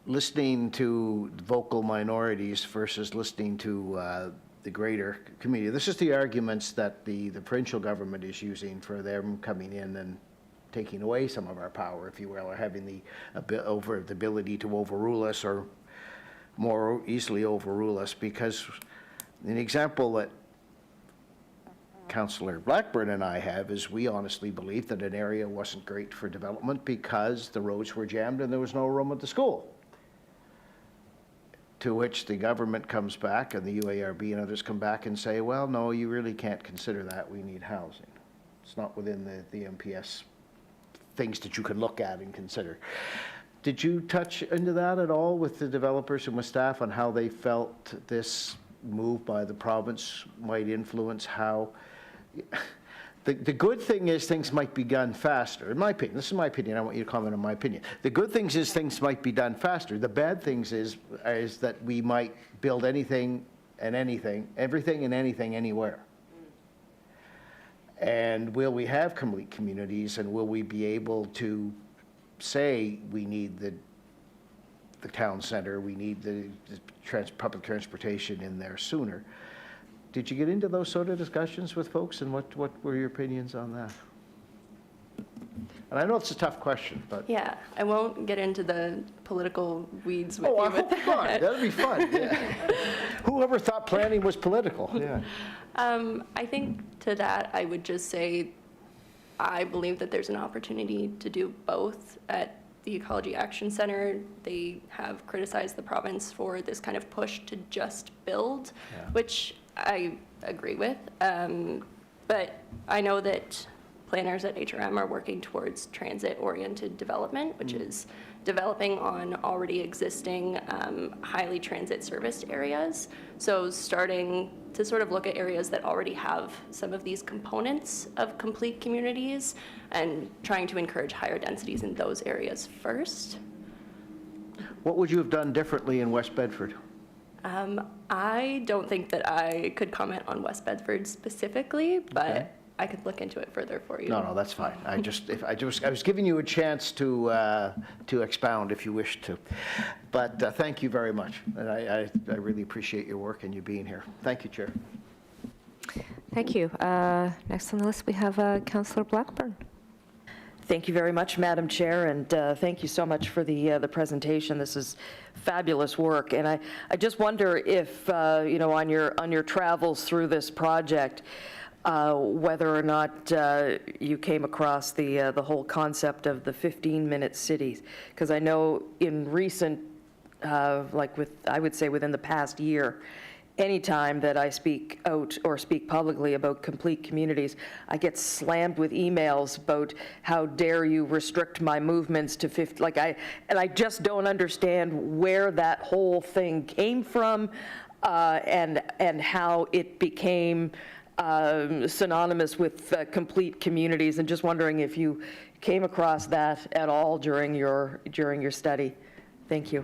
Speaker 4: listening to vocal minorities versus listening to the greater community? This is the arguments that the provincial government is using for them coming in and taking away some of our power, if you will, or having the ability to overrule us or more easily overrule us, because an example that Councillor Blackburn and I have is we honestly believe that an area wasn't great for development because the roads were jammed and there was no room at the school. To which the government comes back and the UARB and others come back and say, well, no, you really can't consider that. We need housing. It's not within the MPS things that you can look at and consider. Did you touch into that at all with the developers and with staff on how they felt this move by the province might influence how? The good thing is things might be done faster, in my opinion. This is my opinion. I want you to comment on my opinion. The good things is things might be done faster. The bad things is that we might build anything and anything, everything and anything anywhere. And will we have complete communities, and will we be able to say we need the town center, we need the public transportation in there sooner? Did you get into those sort of discussions with folks, and what were your opinions on that? And I know it's a tough question, but...
Speaker 9: Yeah, I won't get into the political weeds with
Speaker 4: Oh, I
Speaker 9: you with
Speaker 4: hope not. That'd be fun. Yeah. Whoever thought planning was political? Yeah.
Speaker 9: I think to that, I would just say I believe that there's an opportunity to do both at the Ecology Action Center. They have criticized the province for this kind of push to just build, which I agree with. But I know that planners at HRM are working towards transit-oriented development, which is developing on already existing highly transit-serviced areas. So starting to sort of look at areas that already have some of these components of complete communities and trying to encourage higher densities in those areas first.
Speaker 4: What would you have done differently in West Bedford?
Speaker 9: I don't think that I could comment on West Bedford specifically, but
Speaker 4: Okay.
Speaker 9: I could look into it further for you.
Speaker 4: No, that's fine. I was giving you a chance to expound if you wish to. But thank you very much. And I really appreciate your work and you being here. Thank you, Chair.
Speaker 1: Thank you. Next on the list, we have Councillor Blackburn.
Speaker 3: Thank you very much, Madam Chair, and thank you so much for the presentation. This is fabulous work, and I just wonder if, on your travels through this project, whether or not you came across the whole concept of the 15-minute cities, because I know in recent, I would say within the past year, anytime that I speak out or speak publicly about complete communities, I get slammed with emails about how dare you restrict my movements to 50, and I just don't understand where that whole thing came from and how it became synonymous with complete communities, and just wondering if you came across that at all during your study. Thank you.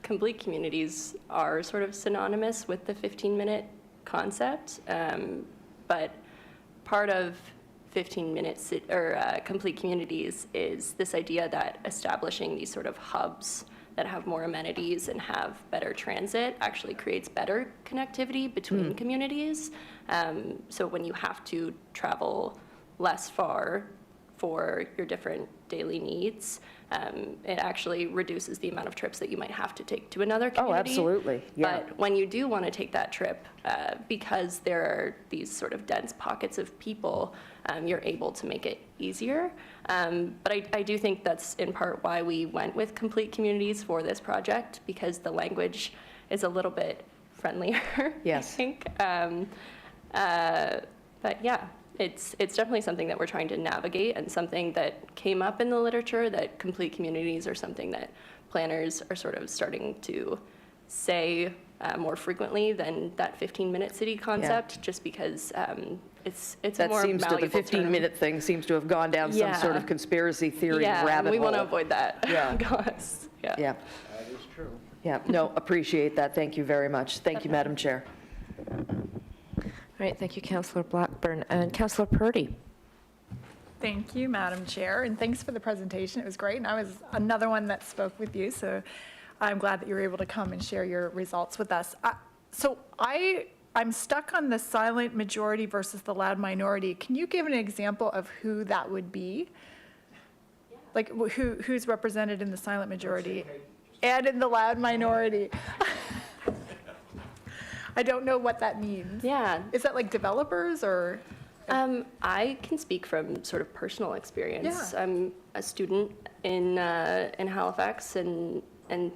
Speaker 9: Complete communities are sort of synonymous with the 15-minute concept, but part of 15 minutes or complete communities is this idea that establishing these sort of hubs that have more amenities and have better transit actually creates better connectivity between communities. So when you have to travel less far for your different daily needs, it actually reduces the amount of trips that you might have to take to another community.
Speaker 3: Oh, absolutely, yeah.
Speaker 9: But when you do want to take that trip, because there are these sort of dense pockets of people, you're able to make it easier. But I do think that's in part why we went with complete communities for this project, because the language is a little bit friendlier,
Speaker 3: Yes.
Speaker 9: I think. But yeah, it's definitely something that we're trying to navigate, and something that came up in the literature, that complete communities are something that planners are sort of starting to say more frequently than that 15-minute city concept, just because it's a
Speaker 3: That
Speaker 9: more
Speaker 3: seems to, the
Speaker 9: malleable term.
Speaker 3: 15-minute thing seems to have gone down some sort of
Speaker 9: Yeah.
Speaker 3: conspiracy theory
Speaker 9: Yeah,
Speaker 3: rabbit
Speaker 9: and we
Speaker 3: hole.
Speaker 9: want to avoid that.
Speaker 3: Yeah.
Speaker 9: Guys. Yeah.
Speaker 3: Yeah,
Speaker 4: That is true.
Speaker 3: yeah, no, appreciate that, thank you very much. Thank you, Madam Chair.
Speaker 1: All right, thank you, Councillor Blackburn. And Councillor Purdy.
Speaker 10: Thank you, Madam Chair, and thanks for the presentation. It was great, and I was another one that spoke with you, so I'm glad that you were able to come and share your results with us. So I'm stuck on the silent majority versus the loud minority. Can you give an example of who that would be? Like who's represented in the silent majority and in the loud minority? I don't know what that means.
Speaker 9: Yeah.
Speaker 10: Is that like developers or?
Speaker 9: I can speak from sort of personal experience.
Speaker 10: Yeah.
Speaker 9: I'm a student in Halifax, and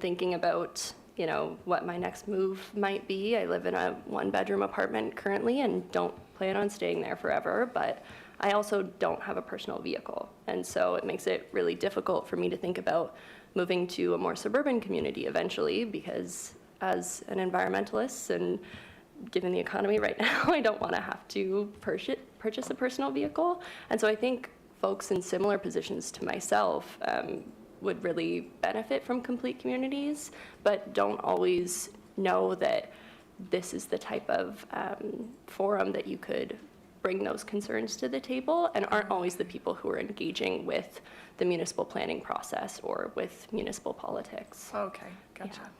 Speaker 9: thinking about, you know, what my next move might be. I live in a one-bedroom apartment currently and don't plan on staying there forever, but I also don't have a personal vehicle. And so it makes it really difficult for me to think about moving to a more suburban community eventually, because as an environmentalist and given the economy right now, I don't want to have to purchase a personal vehicle. And so I think folks in similar positions to myself would really benefit from complete communities, but don't always know that this is the type of forum that you could bring those concerns to the table, and aren't always the people who are engaging with the municipal planning process or with municipal politics.
Speaker 10: Okay, gotcha.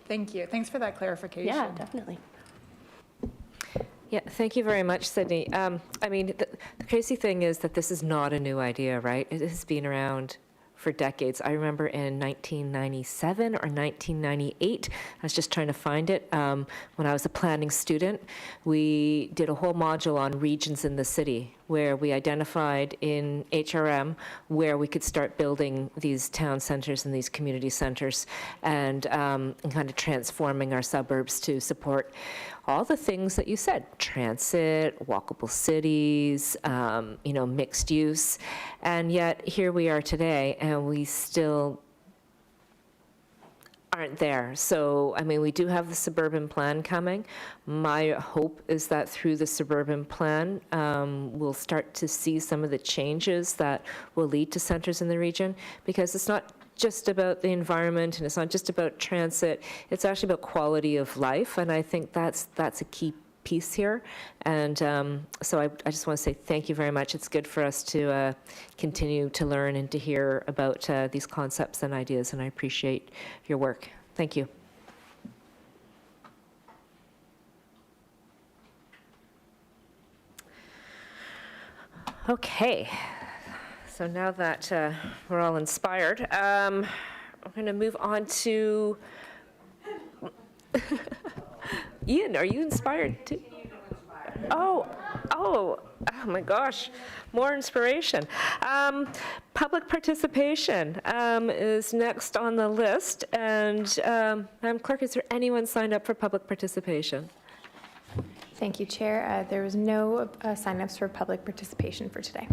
Speaker 10: Thank you. Thanks for that clarification.
Speaker 9: Yeah, definitely.
Speaker 1: Yeah, thank you very much, Sydney. I mean, the crazy thing is that this is not a new idea, right? It has been around for decades. I remember in 1997 or 1998, I was just trying to find it, when I was a planning student, we did a whole module on regions in the city, where we identified in HRM where we could start building these town centers and these community centers, and kind of transforming our suburbs to support all the things that you said: transit, walkable cities, you know, mixed use. And yet here we are today, and we still aren't there. So, I mean, we do have the suburban plan coming. My hope is that through the suburban plan, we'll start to see some of the changes that will lead to centers in the region, because it's not just about the environment, and it's not just about transit, it's actually about quality of life, and I think that's a key piece here. And so I just want to say thank you very much. It's good for us to continue to learn and to hear about these concepts and ideas, and I appreciate your work. Thank you. Okay. So now that we're all inspired, I'm going to move on to Ian. Are you inspired too? Oh my gosh, more inspiration. Public participation is next on the list. And Madam Clerk, is there anyone signed up for public participation?
Speaker 2: Thank you, Chair. There was no signups for public participation for today.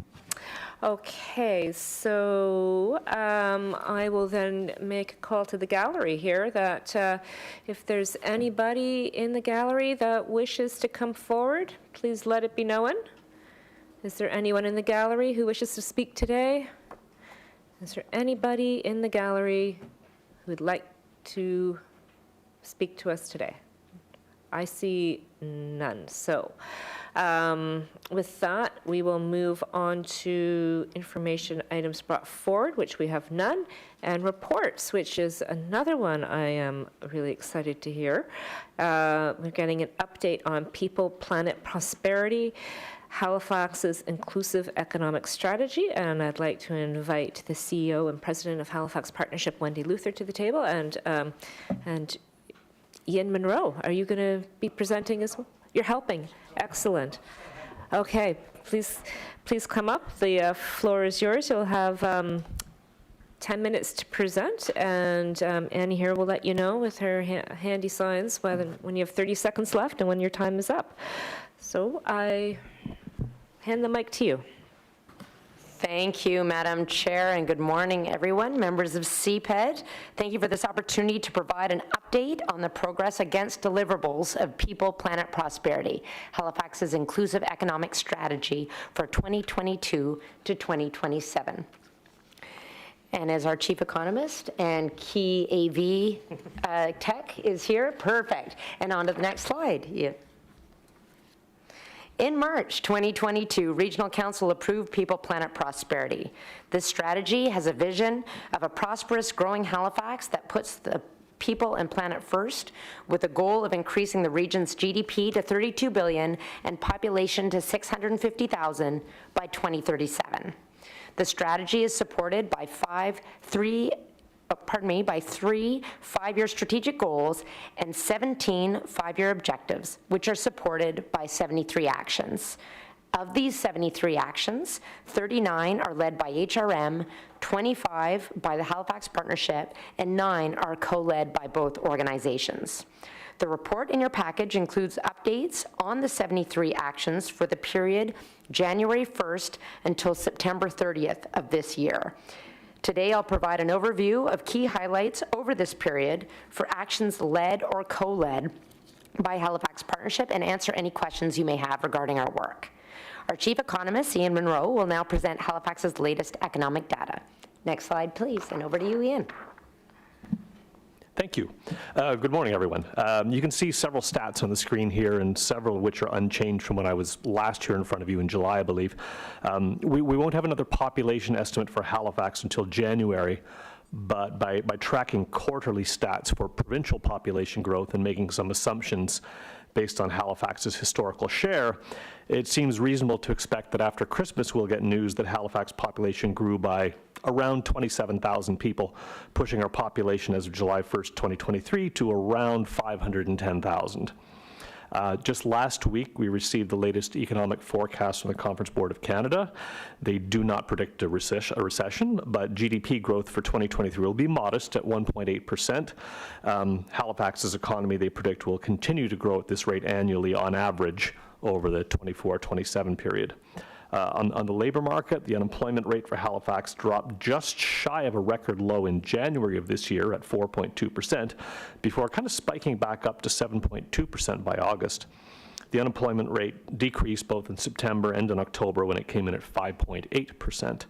Speaker 1: Okay, so I will then make a call to the gallery here that if there's anybody in the gallery that wishes to come forward, please let it be known. Is there anyone in the gallery who wishes to speak today? Is there anybody in the gallery who would like to speak to us today? I see none. So With that, we will move on to information items brought forward, which we have none, and reports, which is another one I am really excited to hear. We're getting an update on People, Planet, Prosperity, Halifax's inclusive economic strategy, and I'd like to invite the CEO and President of Halifax Partnership, Wendy Luther, to the table, and Ian Monroe. Are you going to be presenting as well? You're helping. Excellent. Okay, please come up. The floor is yours. You'll have 10 minutes to present, and Annie here will let you know with her handy signs when you have 30 seconds left and when your time is up. So I hand the mic to you.
Speaker 11: Thank you, Madam Chair, and good morning, everyone, members of CPED. Thank you for this opportunity to provide an update on the progress against deliverables of People, Planet, Prosperity, Halifax's inclusive economic strategy for 2022 to 2027. And as our chief economist and key AV tech is here, perfect. And on to the next slide. Yeah. In March 2022, Regional Council approved People, Planet, Prosperity. This strategy has a vision of a prosperous, growing Halifax that puts the people and planet first, with a goal of increasing the region's GDP to $32 billion and population to 650,000 by 2037. The strategy is supported by three 5-year strategic goals and 17 5-year objectives, which are supported by 73 actions. Of these 73 actions, 39 are led by HRM, 25 by the Halifax Partnership, and 9 are co-led by both organizations. The report in your package includes updates on the 73 actions for the period January 1st until September 30th of this year. Today, I'll provide an overview of key highlights over this period for actions led or co-led by Halifax Partnership and answer any questions you may have regarding our work. Our chief economist, Ian Monroe, will now present Halifax's latest economic data. Next slide, please, and over to you, Ian.
Speaker 12: Thank you. Good morning, everyone. You can see several stats on the screen here, and several of which are unchanged from when I was last here in front of you in July, I believe. We won't have another population estimate for Halifax until January, but by tracking quarterly stats for provincial population growth and making some assumptions based on Halifax's historical share, it seems reasonable to expect that after Christmas we'll get news that Halifax population grew by around 27,000 people, pushing our population as of July 1st, 2023 to around 510,000. Just last week, we received the latest economic forecast from the Conference Board of Canada. They do not predict a recession, but GDP growth for 2023 will be modest at 1.8%. Halifax's economy, they predict, will continue to grow at this rate annually on average over the 24-27 period. On the labor market, the unemployment rate for Halifax dropped just shy of a record low in January of this year at 4.2%, before kind of spiking back up to 7.2% by August. The unemployment rate decreased both in September and in October when it came in at 5.8%.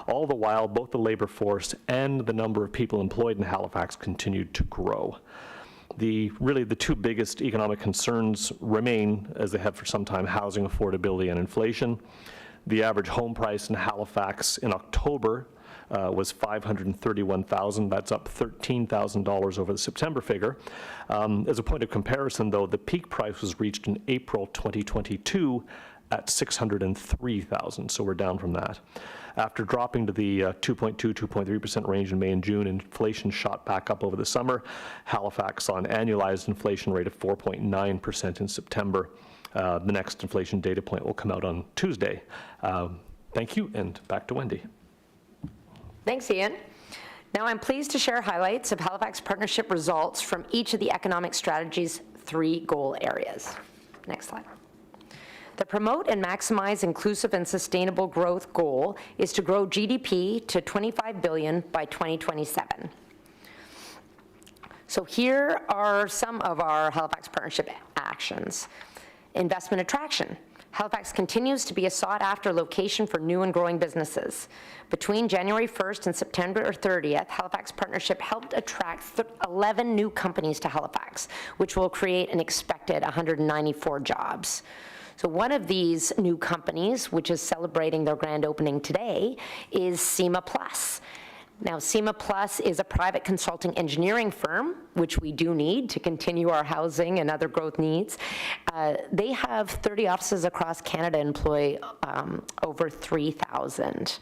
Speaker 12: All the while, both the labor force and the number of people employed in Halifax continued to grow. Really the two biggest economic concerns remain, as they have for some time, housing affordability and inflation. The average home price in Halifax in October was $531,000. That's up $13,000 over the September figure. As a point of comparison, though, the peak price was reached in April 2022 at $603,000, so we're down from that. After dropping to the 2.3% range in May and June, inflation shot back up over the summer. Halifax saw an annualized inflation rate of 4.9% in September. The next inflation data point will come out on Tuesday. Thank you, and back to Wendy.
Speaker 11: Thanks, Ian. Now I'm pleased to share highlights of Halifax Partnership results from each of the economic strategy's 3 goal areas. Next slide. The Promote and Maximize Inclusive and Sustainable Growth goal is to grow GDP to $25 billion by 2027. So here are some of our Halifax Partnership actions. Investment attraction. Halifax continues to be a sought-after location for new and growing businesses. Between January 1st and September 30th, Halifax Partnership helped attract 11 new companies to Halifax, which will create an expected 194 jobs. So one of these new companies, which is celebrating their grand opening today, is SEMA Plus. Now, SEMA Plus is a private consulting engineering firm, which we do need to continue our housing and other growth needs. They have 30 offices across Canada, employ over 3,000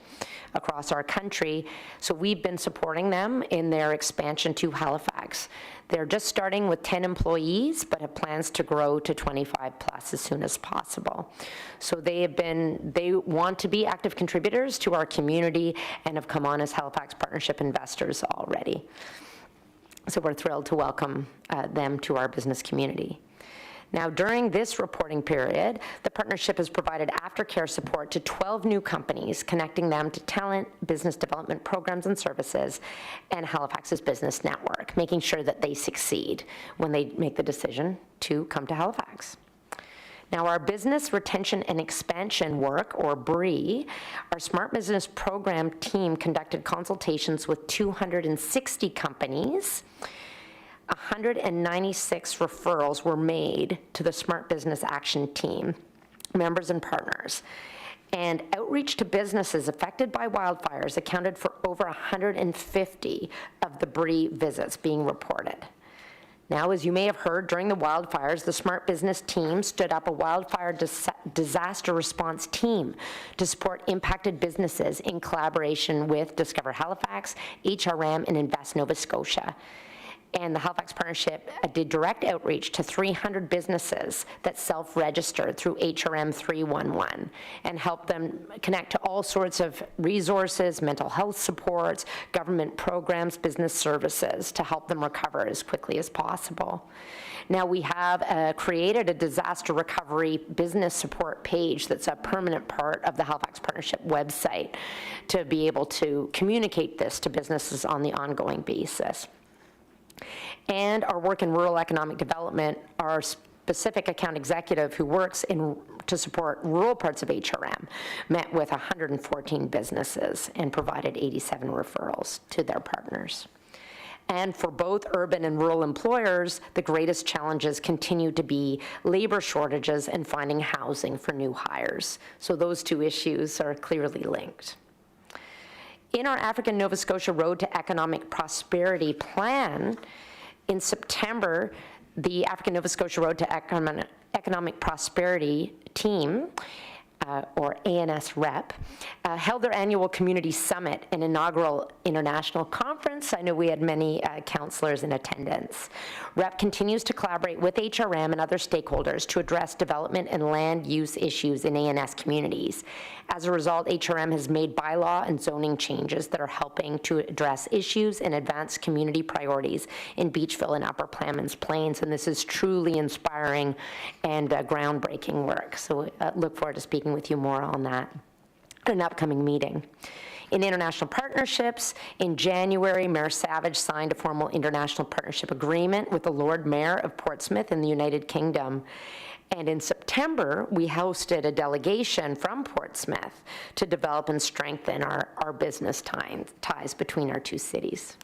Speaker 11: across our country. So we've been supporting them in their expansion to Halifax. They're just starting with 10 employees, but have plans to grow to 25 plus as soon as possible. So they want to be active contributors to our community and have come on as Halifax Partnership investors already. So we're thrilled to welcome them to our business community. Now, during this reporting period, the partnership has provided aftercare support to 12 new companies, connecting them to talent, business development programs and services, and Halifax's business network, making sure that they succeed when they make the decision to come to Halifax. Now, our business retention and expansion work, or BRE, our Smart Business Program team conducted consultations with 260 companies. 196 referrals were made to the Smart Business Action Team, members and partners. And outreach to businesses affected by wildfires accounted for over 150 of the BRE visits being reported. Now, as you may have heard, during the wildfires, the Smart Business team stood up a wildfire disaster response team to support impacted businesses in collaboration with Discover Halifax, HRM, and Invest Nova Scotia. And the Halifax Partnership did direct outreach to 300 businesses that self-registered through HRM 311 and helped them connect to all sorts of resources, mental health supports, government programs, business services to help them recover as quickly as possible. Now, we have created a disaster recovery business support page that's a permanent part of the Halifax Partnership website to be able to communicate this to businesses on the ongoing basis. And our work in rural economic development, our specific account executive who works to support rural parts of HRM, met with 114 businesses and provided 87 referrals to their partners. And for both urban and rural employers, the greatest challenges continue to be labor shortages and finding housing for new hires. So those two issues are clearly linked. In our African Nova Scotia Road to Economic Prosperity plan, in September, the African Nova Scotia Road to Economic Prosperity team, or ANS REP, held their annual community summit and inaugural international conference. I know we had many councillors in attendance. REP continues to collaborate with HRM and other stakeholders to address development and land use issues in ANS communities. As a result, HRM has made bylaw and zoning changes that are helping to address issues and advance community priorities in Beachville and Upper Plamons Plains, and this is truly inspiring and groundbreaking work. So look forward to speaking with you more on that at an upcoming meeting. In international partnerships, in January, Mayor Savage signed a formal international partnership agreement with the Lord Mayor of Portsmouth in the United Kingdom. And in September, we hosted a delegation from Portsmouth to develop and strengthen our business ties between our two cities.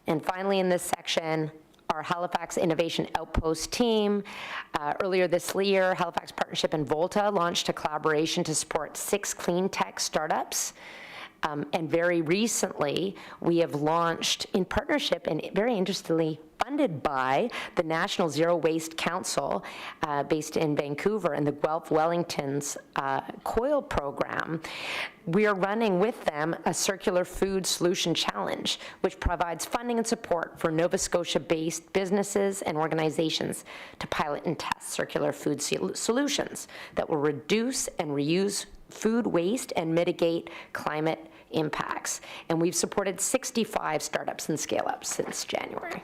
Speaker 11: And finally, in this section, our Halifax Innovation Outpost team. Earlier this year, Halifax Partnership and Volta launched a collaboration to support 6 clean tech startups. And very recently, we have launched in partnership and very interestingly funded by the National Zero Waste Council based in Vancouver and the Guelph Wellington's COIL program. We are running with them a Circular Food Solution Challenge, which provides funding and support for Nova Scotia-based businesses and organizations to pilot and test circular food solutions that will reduce and reuse food waste and mitigate climate impacts. And we've supported 65 startups and scale-ups since January.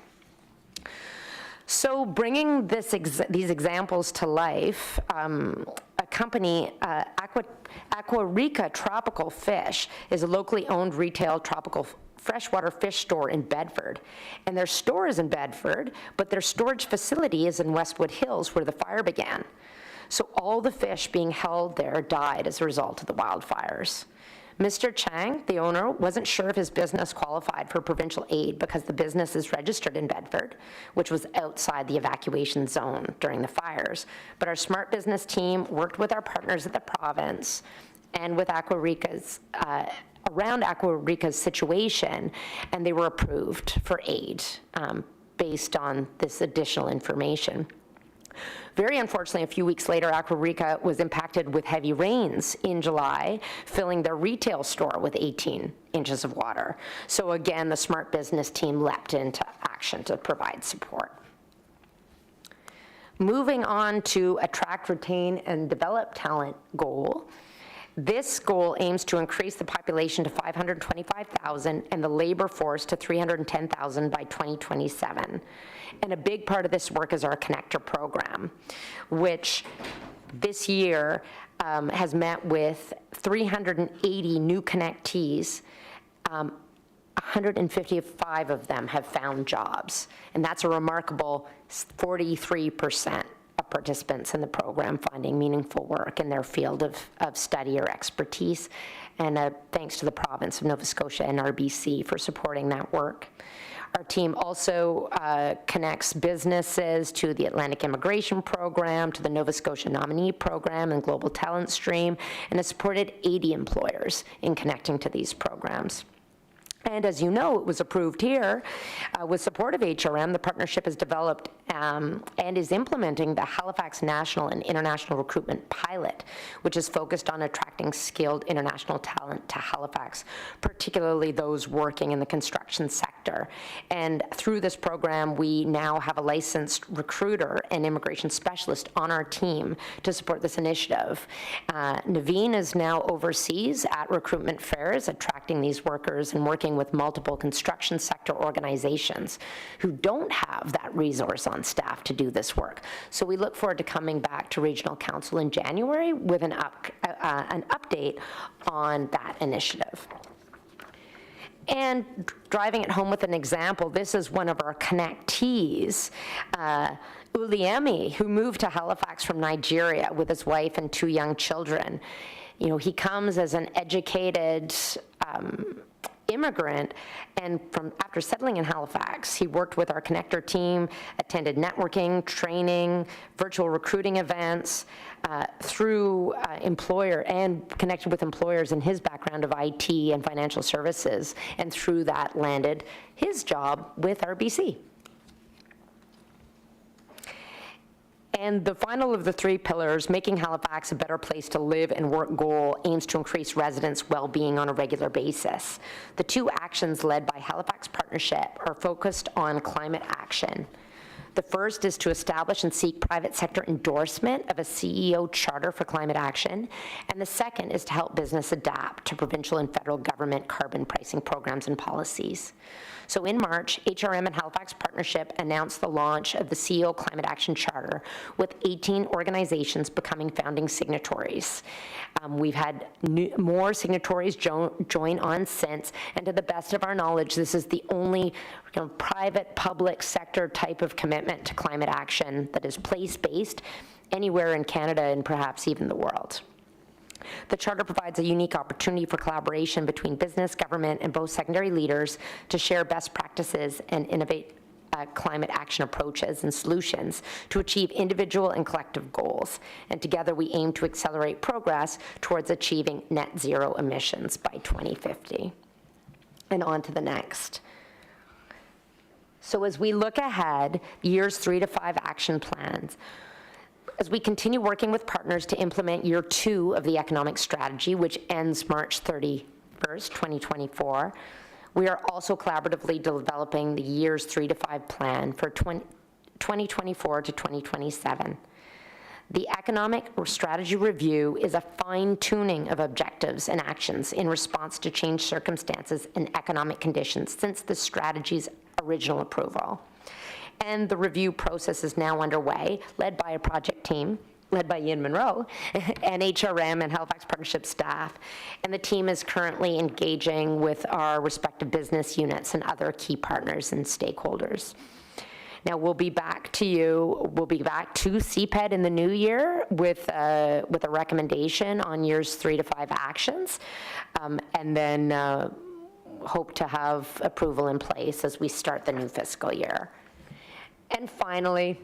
Speaker 11: So bringing these examples to life, a company, Aquarica Tropical Fish, is a locally owned retail tropical freshwater fish store in Bedford. And their store is in Bedford, but their storage facility is in Westwood Hills, where the fire began. So all the fish being held there died as a result of the wildfires. Mr. Chang, the owner, wasn't sure if his business qualified for provincial aid because the business is registered in Bedford, which was outside the evacuation zone during the fires. But our smart business team worked with our partners at the province and with Aqua Rica's, around Aqua Rica's situation, and they were approved for aid based on this additional information. Very unfortunately, a few weeks later, Aqua Rica was impacted with heavy rains in July, filling their retail store with 18 inches of water. So again, the smart business team leapt into action to provide support. Moving on to attract, retain, and develop talent goal. This goal aims to increase the population to 525,000 and the labor force to 310,000 by 2027. And a big part of this work is our Connector program, which this year has met with 380 new connectees. 155 of them have found jobs, and that's a remarkable 43% of participants in the program finding meaningful work in their field of study or expertise, and thanks to the province of Nova Scotia and RBC for supporting that work. Our team also connects businesses to the Atlantic Immigration Program, to the Nova Scotia Nominee Program and Global Talent Stream, and has supported 80 employers in connecting to these programs. And as you know, it was approved here with support of HRM. The partnership has developed and is implementing the Halifax National and International Recruitment Pilot, which is focused on attracting skilled international talent to Halifax, particularly those working in the construction sector. And through this program, we now have a licensed recruiter and immigration specialist on our team to support this initiative. Naveen is now overseas at recruitment fairs, attracting these workers and working with multiple construction sector organizations who don't have that resource on staff to do this work. So we look forward to coming back to Regional Council in January with an update on that initiative. And driving it home with an example, this is one of our connectees, Uliemi, who moved to Halifax from Nigeria with his wife and 2 young children. You know, he comes as an educated immigrant, and after settling in Halifax, he worked with our Connector team, attended networking, training, virtual recruiting events through employer, and connected with employers in his background of IT and financial services, and through that landed his job with RBC. And the final of the 3 pillars, making Halifax a better place to live and work goal, aims to increase residents' well-being on a regular basis. The 2 actions led by Halifax Partnership are focused on climate action. The first is to establish and seek private sector endorsement of a CEO charter for climate action, and the second is to help business adapt to provincial and federal government carbon pricing programs and policies. So in March, HRM and Halifax Partnership announced the launch of the CEO Climate Action Charter, with 18 organizations becoming founding signatories. We've had more signatories join on since, and to the best of our knowledge, this is the only private public sector type of commitment to climate action that is place-based anywhere in Canada and perhaps even the world. The Charter provides a unique opportunity for collaboration between business, government, and both secondary leaders to share best practices and innovate climate action approaches and solutions to achieve individual and collective goals. And together we aim to accelerate progress towards achieving net zero emissions by 2050. And on to the next. So as we look ahead, years 3 to 5 action plans, as we continue working with partners to implement year 2 of the economic strategy, which ends March 31st, 2024, we are also collaboratively developing the years 3 to 5 plan for 2024 to 2027. The economic strategy review is a fine-tuning of objectives and actions in response to changed circumstances and economic conditions since the strategy's original approval. And the review process is now underway, led by a project team, led by Ian Monroe, and HRM and Halifax Partnership staff. And the team is currently engaging with our respective business units and other key partners and stakeholders. Now, we'll be back to CPED in the new year with a recommendation on years 3 to 5 actions, and then hope to have approval in place as we start the new fiscal year. And finally,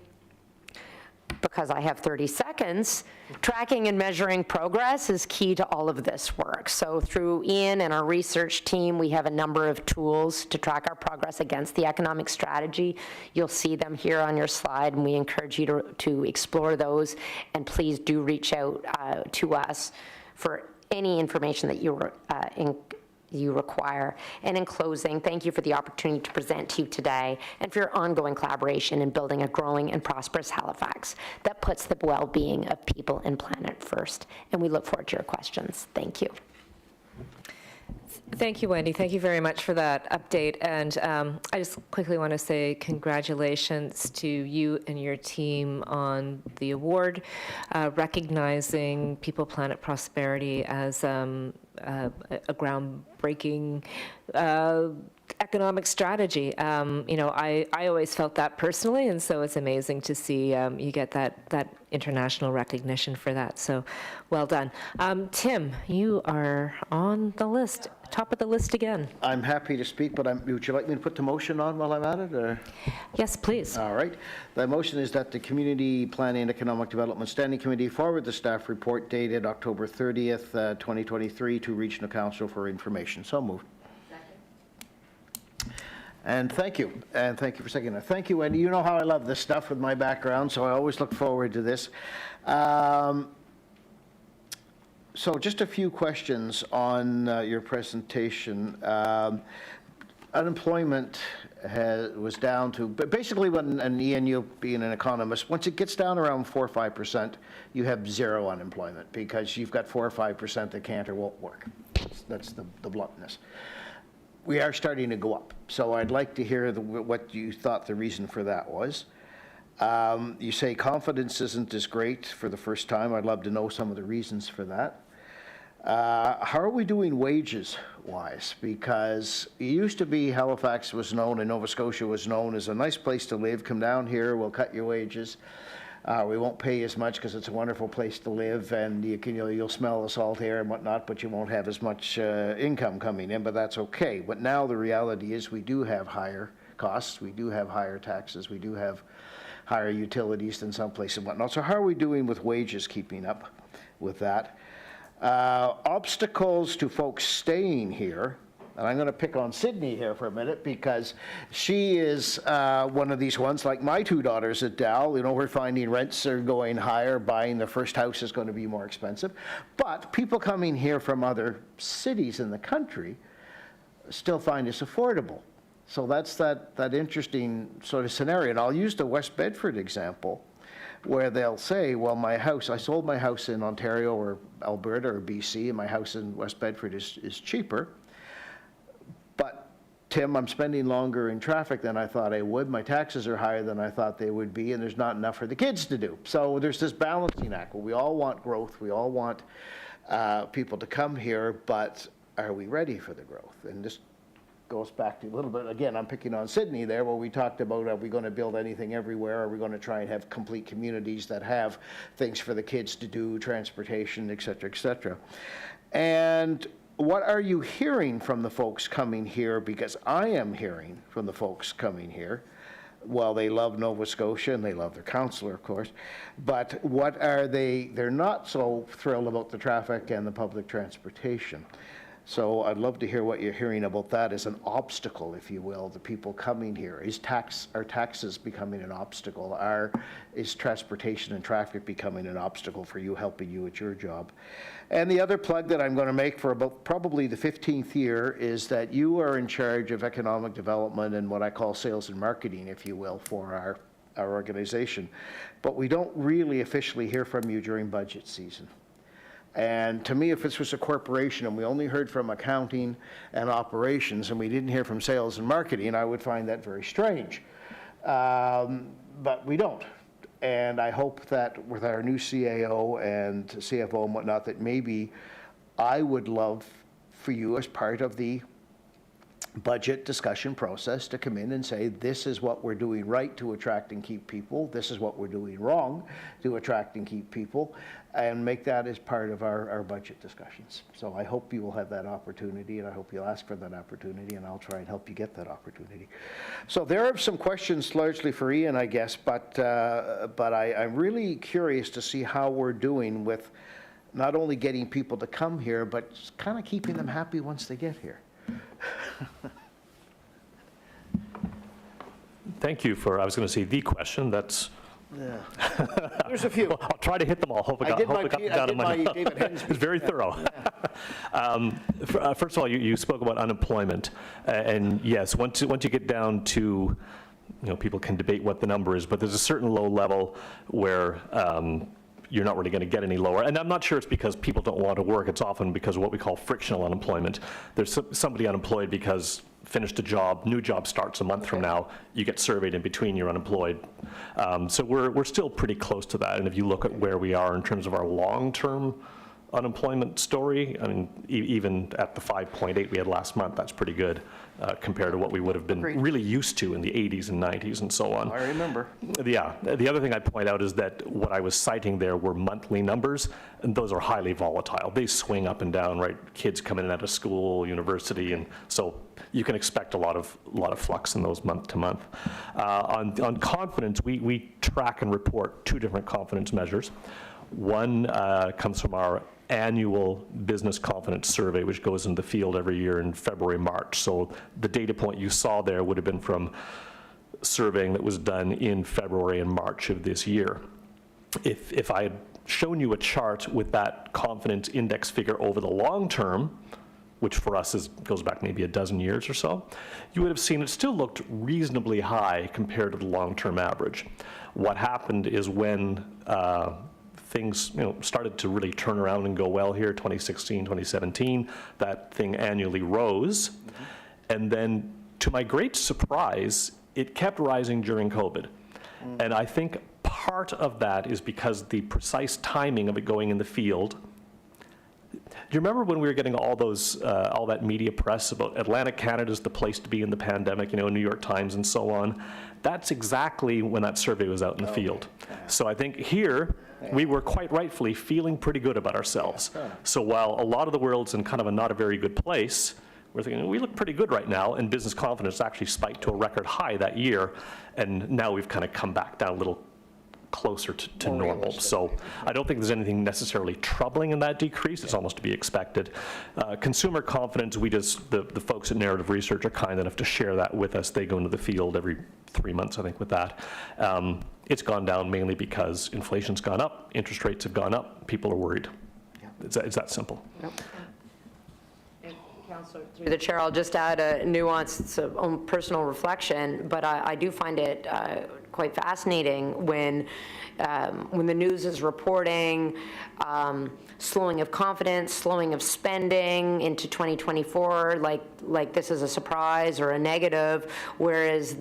Speaker 11: because I have 30 seconds, tracking and measuring progress is key to all of this work. So through Ian and our research team, we have a number of tools to track our progress against the economic strategy. You'll see them here on your slide, and we encourage you to explore those. And please do reach out to us for any information that you require. And in closing, thank you for the opportunity to present to you today and for your ongoing collaboration in building a growing and prosperous Halifax that puts the well-being of people and planet first. And we look forward to your questions. Thank you.
Speaker 1: Thank you, Wendy. Thank you very much for that update. And I just quickly want to say congratulations to you and your team on the award, recognizing People, Planet, Prosperity as a groundbreaking economic strategy. I always felt that personally, and so it's amazing to see you get that international recognition for that. So well done. Tim, you are on the list, top of the list again.
Speaker 4: I'm happy to speak, but would you like me to put the motion on while I'm at it, or?
Speaker 1: Yes, please.
Speaker 4: All right. The motion is that the Community Planning and Economic Development Standing Committee forward the staff report dated October 30th, 2023 to Regional Council for information. So moved. And thank you for seconding that. Thank you, Wendy. You know how I love this stuff with my background, so I always look forward to this. So just a few questions on your presentation. Unemployment was down to, but basically and Ian, you being an economist, once it gets down around 4 or 5%, you have zero unemployment because you've got 4 or 5% that can't or won't work. That's the bluntness. We are starting to go up. So I'd like to hear what you thought the reason for that was. You say confidence isn't as great for the first time. I'd love to know some of the reasons for that. How are we doing wages-wise? Because it used to be Halifax was known and Nova Scotia was known as a nice place to live. Come down here, we'll cut your wages. We won't pay as much because it's a wonderful place to live, and you'll smell the salt air and whatnot, but you won't have as much income coming in, but that's okay. But now the reality is we do have higher costs, we do have higher taxes, we do have higher utilities than some places and whatnot. So how are we doing with wages keeping up with that? Obstacles to folks staying here. And I'm going to pick on Sydney here for a minute because she is one of these ones, like my 2 daughters at Dal. We're finding rents are going higher, buying their first house is going to be more expensive. But people coming here from other cities in the country still find this affordable. So that's that interesting sort of scenario. And I'll use the West Bedford example, where they'll say, well, I sold my house in Ontario or Alberta or BC, and my house in West Bedford is cheaper. Tim, I'm spending longer in traffic than I thought I would. My taxes are higher than I thought they would be, and there's not enough for the kids to do. So there's this balancing act where we all want growth. We all want people to come here, but are we ready for the growth? And this goes back to a little bit, again, I'm picking on Sydney there, where we talked about, are we going to build anything everywhere? Are we going to try and have complete communities that have things for the kids to do, transportation, et cetera, et cetera. And what are you hearing from the folks coming here? Because I am hearing from the folks coming here. Well, they love Nova Scotia and they love their councillor, of course. But what are they're not so thrilled about the traffic and the public transportation. So I'd love to hear what you're hearing about that as an obstacle, if you will, the people coming here. Are taxes becoming an obstacle? Is transportation and traffic becoming an obstacle for you, helping you at your job? And the other plug that I'm going to make for about probably the 15th year is that you are in charge of economic development and what I call sales and marketing, if you will, for our organization. But we don't really officially hear from you during budget season. And to me, if this was a corporation and we only heard from accounting and operations and we didn't hear from sales and marketing, I would find that very strange. But we don't. And I hope that with our new CAO and CFO and whatnot, that maybe I would love for you as part of the budget discussion process to come in and say, this is what we're doing right to attract and keep people, this is what we're doing wrong to attract and keep people, and make that as part of our budget discussions. So I hope you will have that opportunity, and I hope you'll ask for that opportunity, and I'll try and help you get that opportunity. So there are some questions largely for Ian, I guess, but I'm really curious to see how we're doing with not only getting people to come here, but kind of keeping them happy once they get here.
Speaker 12: Thank you for, I was going to say the question, that's,
Speaker 4: There's a few.
Speaker 12: I'll try to hit them all. Hope I got them down in my notes. It's very thorough. First of all, you spoke about unemployment, and yes, once you get down to, people can debate what the number is, but there's a certain low level where you're not really going to get any lower. And I'm not sure it's because people don't want to work. It's often because of what we call frictional unemployment. There's somebody unemployed because finished a job, new job starts a month from now, you get surveyed in between, you're unemployed. So we're still pretty close to that. And if you look at where we are in terms of our long-term unemployment story, I mean, even at the 5.8 we had last month, that's pretty good compared to what we would have been really used to in the 80s and 90s and so on.
Speaker 4: I remember.
Speaker 12: Yeah. The other thing I'd point out is that what I was citing there were monthly numbers, and those are highly volatile. They swing up and down, right? Kids coming in and out of school, university, and so you can expect a lot of flux in those month to month. On confidence, we track and report two different confidence measures. One comes from our annual business confidence survey, which goes in the field every year in February, March. So the data point you saw there would have been from surveying that was done in February and March of this year. If I had shown you a chart with that confidence index figure over the long term, which for us goes back maybe a dozen years or so, you would have seen it still looked reasonably high compared to the long-term average. What happened is when things started to really turn around and go well here, 2016, 2017, that thing annually rose. And then to my great surprise, it kept rising during COVID. And I think part of that is because the precise timing of it going in the field. Do you remember when we were getting all that media press about Atlantic Canada is the place to be in the pandemic, New York Times and so on? That's exactly when that survey was out in the field. So I think here, we were quite rightfully feeling pretty good about ourselves. So while a lot of the world's in kind of a not a very good place, we're thinking, we look pretty good right now, and business confidence actually spiked to a record high that year, and now we've kind of come back down a little closer to normal. So I don't think there's anything necessarily troubling in that decrease. It's almost to be expected. Consumer confidence, the folks at Narrative Research are kind enough to share that with us. They go into the field every 3 months, I think, with that. It's gone down mainly because inflation's gone up, interest rates have gone up, people are worried. It's that simple.
Speaker 11: Yep. Councillor, through the chair, I'll just add a nuance. It's a own personal reflection, but I do find it quite fascinating when the news is reporting slowing of confidence, slowing of spending into 2024, like this is a surprise or a negative, whereas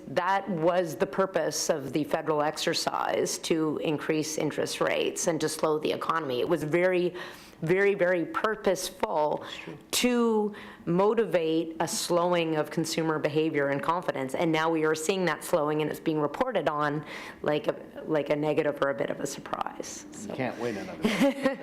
Speaker 11: that was the purpose of the federal exercise, to increase interest rates and to slow the economy. It was very, very, very purposeful to motivate a slowing of consumer behavior and confidence. And now we are seeing that slowing, and it's being reported on like a negative or a bit of a surprise. So.
Speaker 4: You can't win another.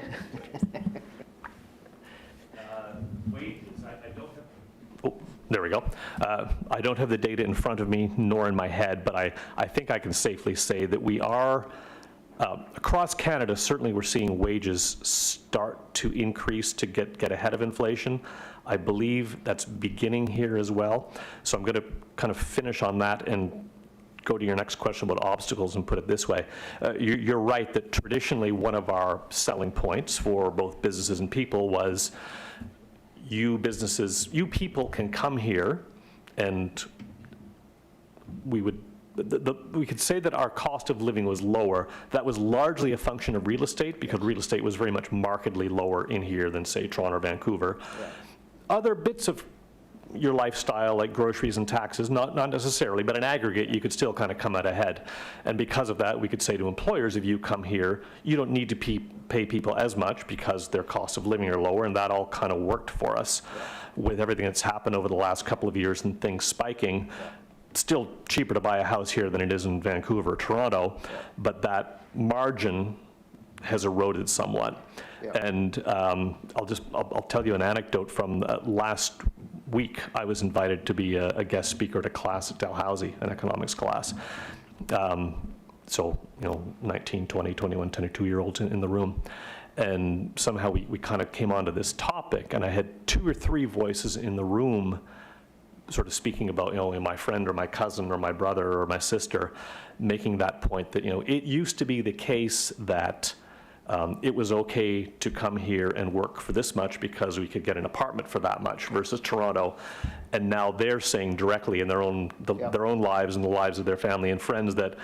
Speaker 12: There we go. I don't have the data in front of me, nor in my head, but I think I can safely say that we are, across Canada, certainly we're seeing wages start to increase to get ahead of inflation. I believe that's beginning here as well. So I'm going to kind of finish on that and go to your next question about obstacles and put it this way. You're right that traditionally one of our selling points for both businesses and people was you people can come here, and we could say that our cost of living was lower. That was largely a function of real estate, because real estate was very much markedly lower in here than, say, Toronto or Vancouver. Other bits of your lifestyle, like groceries and taxes, not necessarily, but in aggregate, you could still kind of come out ahead. And because of that, we could say to employers, if you come here, you don't need to pay people as much because their costs of living are lower, and that all kind of worked for us. With everything that's happened over the last couple of years and things spiking, it's still cheaper to buy a house here than it is in Vancouver or Toronto, but that margin has eroded somewhat.
Speaker 4: Yeah.
Speaker 12: And I'll tell you an anecdote from last week. I was invited to be a guest speaker at a class at Dalhousie, an economics class. So, 19, 20, 21, 22-year-olds in the room. And somehow we kind of came onto this topic, and I had 2 or 3 voices in the room sort of speaking about, my friend or my cousin or my brother or my sister, making that point that, it used to be the case that it was okay to come here and work for this much because we could get an apartment for that much versus Toronto. And now they're saying directly in their own lives and the lives of their family and friends that,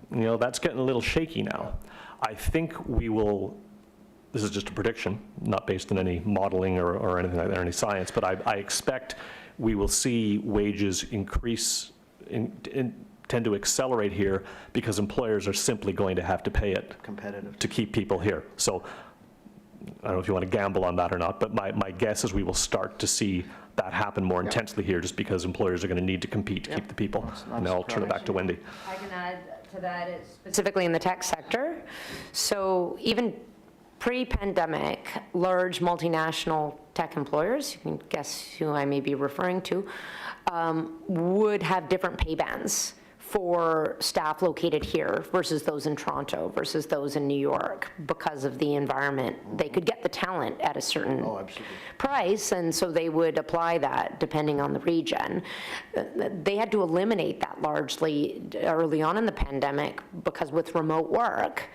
Speaker 12: that's getting a little shaky now. I think we will, this is just a prediction, not based on any modeling or anything like that, or any science, but I expect we will see wages increase, tend to accelerate here because employers are simply going to have to pay it
Speaker 4: Competitive.
Speaker 12: to keep people here. So I don't know if you want to gamble on that or not, but my guess is we will start to see that happen more intensely here just because employers are going to need to compete to keep the people. And I'll turn it back to Wendy.
Speaker 11: I can add to that, specifically in the tech sector. So even pre-pandemic, large multinational tech employers, you can guess who I may be referring to, would have different pay bands for staff located here versus those in Toronto versus those in New York because of the environment. They could get the talent at a certain price, and so they would apply that depending on the region. They had to eliminate that largely early on in the pandemic because with remote work,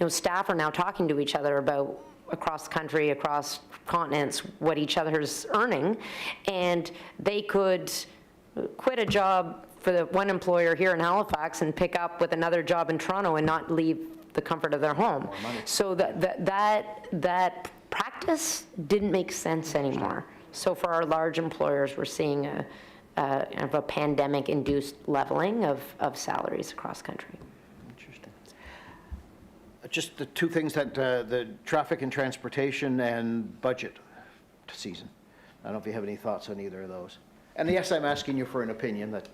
Speaker 11: staff are now talking to each other about across the country, across continents, what each other's earning, and they could quit a job for the one employer here in Halifax and pick up with another job in Toronto and not leave the comfort of their home. So that practice didn't make sense anymore. So for our large employers, we're seeing a pandemic-induced leveling of salaries across country.
Speaker 4: Just the 2 things that, the traffic and transportation and budget season. I don't know if you have any thoughts on either of those. And yes, I'm asking you for an opinion that.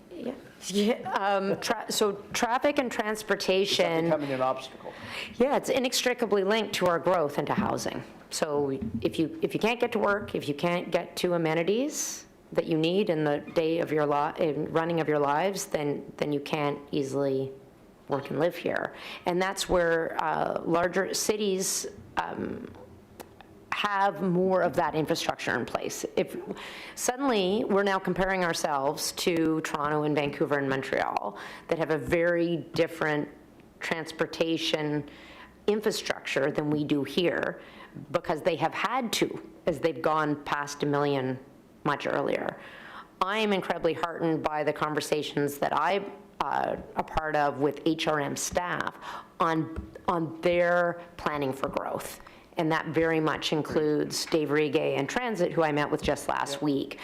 Speaker 11: So traffic and transportation.
Speaker 4: Is that becoming an obstacle?
Speaker 11: Yeah, it's inextricably linked to our growth into housing. So if you can't get to work, if you can't get to amenities that you need in the day of your running of your lives, then you can't easily work and live here. And that's where larger cities have more of that infrastructure in place. If suddenly we're now comparing ourselves to Toronto and Vancouver and Montreal that have a very different transportation infrastructure than we do here because they have had to, as they've gone past 1 million much earlier. I am incredibly heartened by the conversations that I'm a part of with HRM staff on their planning for growth. And that very much includes Dave Rigay and Transit, who I met with just last week.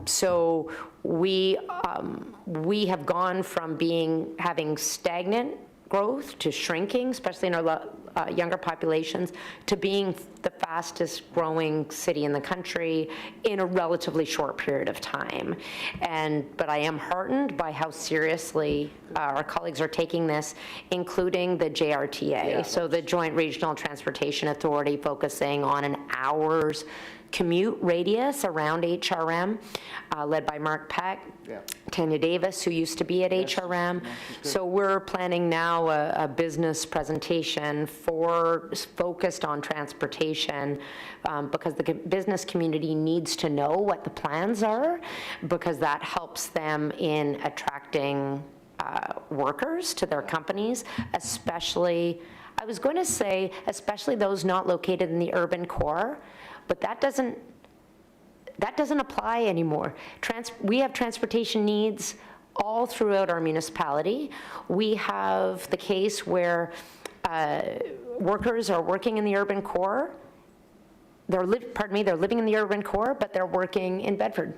Speaker 11: So we have gone from having stagnant growth to shrinking, especially in our younger populations, to being the fastest growing city in the country in a relatively short period of time. But I am heartened by how seriously our colleagues are taking this, including the JRTA, so the Joint Regional Transportation Authority, focusing on an hour's commute radius around HRM, led by Mark Peck, Tanya Davis, who used to be at HRM. So we're planning now a business presentation focused on transportation because the business community needs to know what the plans are, because that helps them in attracting workers to their companies, especially, I was going to say, especially those not located in the urban core, but that doesn't apply anymore. We have transportation needs all throughout our municipality. We have the case where workers are working in the urban core. They're living in the urban core, but they're working in Bedford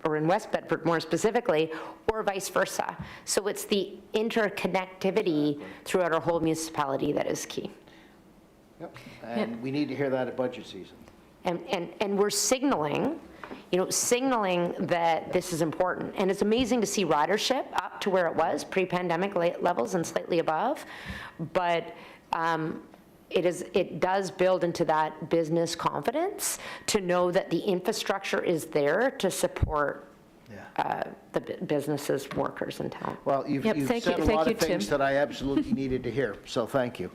Speaker 11: or in West Bedford more specifically, or vice versa. So it's the interconnectivity throughout our whole municipality that is key.
Speaker 4: Yep. And we need to hear that at budget season.
Speaker 11: And we're signaling, signaling that this is important. And it's amazing to see ridership up to where it was, pre-pandemic levels and slightly above. But it does build into that business confidence to know that the infrastructure is there to support the businesses, workers in town.
Speaker 4: Well, you've said a lot of things that I absolutely needed to hear, so thank you.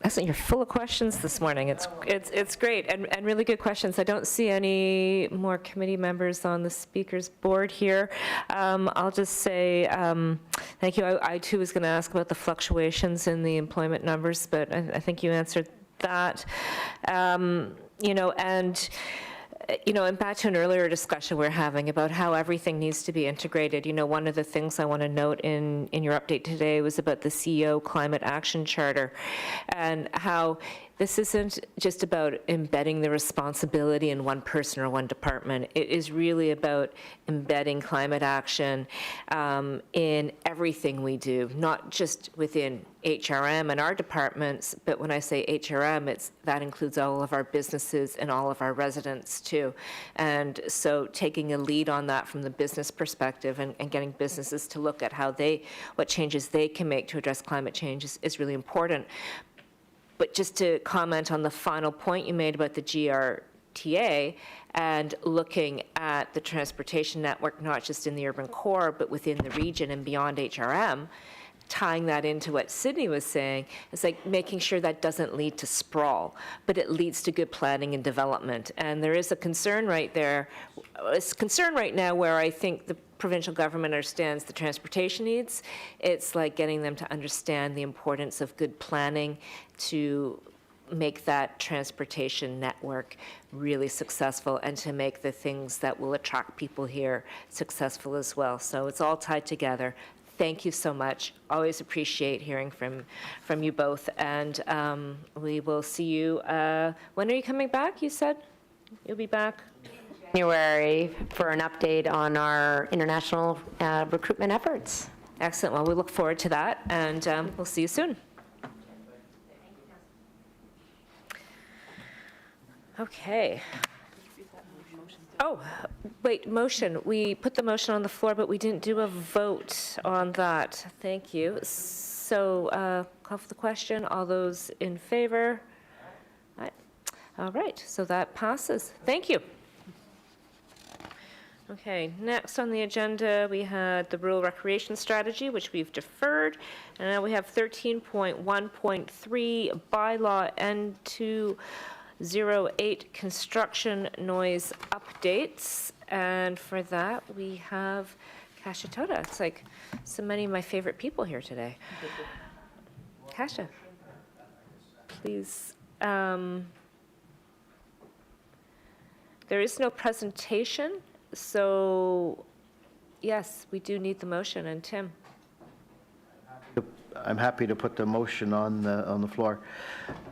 Speaker 1: Excellent. You're full of questions this morning. It's great and really good questions. I don't see any more committee members on the speakers board here. I'll just say thank you. I too was going to ask about the fluctuations in the employment numbers, but I think you answered that. And back to an earlier discussion we're having about how everything needs to be integrated. One of the things I want to note in your update today was about the CEO Climate Action Charter and how this isn't just about embedding the responsibility in one person or one department. It is really about embedding climate action in everything we do, not just within HRM and our departments, but when I say HRM, that includes all of our businesses and all of our residents too. And so taking a lead on that from the business perspective and getting businesses to look at what changes they can make to address climate change is really important. But just to comment on the final point you made about the GRTA and looking at the transportation network, not just in the urban core, but within the region and beyond HRM, tying that into what Sydney was saying, it's like making sure that doesn't lead to sprawl, but it leads to good planning and development. And there is a concern right there, it's a concern right now where I think the provincial government understands the transportation needs. It's like getting them to understand the importance of good planning to make that transportation network really successful and to make the things that will attract people here successful as well. So it's all tied together. Thank you so much. Always appreciate hearing from you both. And we will see you. When are you coming back? You said you'll be back?
Speaker 11: January for an update on our international recruitment efforts.
Speaker 1: Excellent. Well, we look forward to that, and we'll see you soon. Okay. Oh, wait, motion. We put the motion on the floor, but we didn't do a vote on that. Thank you. So call for the question. All those in favor? All right, so that passes. Thank you. Okay, next on the agenda, we had the rural recreation strategy, which we've deferred. And now we have 13.1.3 bylaw N208 construction noise updates. And for that, we have Kasia Toda. It's like so many of my favorite people here today. Kasia, please. There is no presentation. So, yes, we do need the motion, and Tim.
Speaker 4: I'm happy to put the motion on the floor.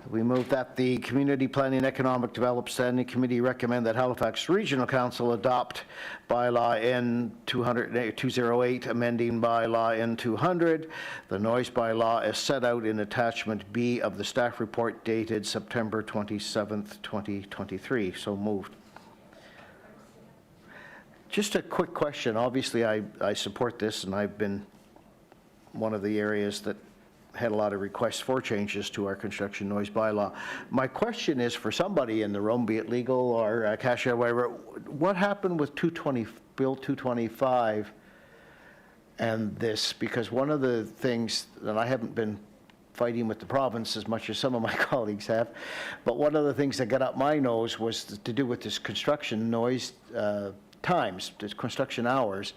Speaker 4: We move that the Community Planning and Economic Development Standing Committee recommend that Halifax Regional Council adopt bylaw N208, amending bylaw N200, the noise bylaw as set out in attachment B of the staff report dated September 27th, 2023. So moved. Just a quick question. Obviously, I support this, and I've been one of the areas that had a lot of requests for changes to our construction noise bylaw. My question is for somebody in the room, be it legal or Kasia, whatever, what happened with Bill 225 and this? Because one of the things that I haven't been fighting with the province as much as some of my colleagues have, but one of the things that got up my nose was to do with this construction noise times, the construction hours,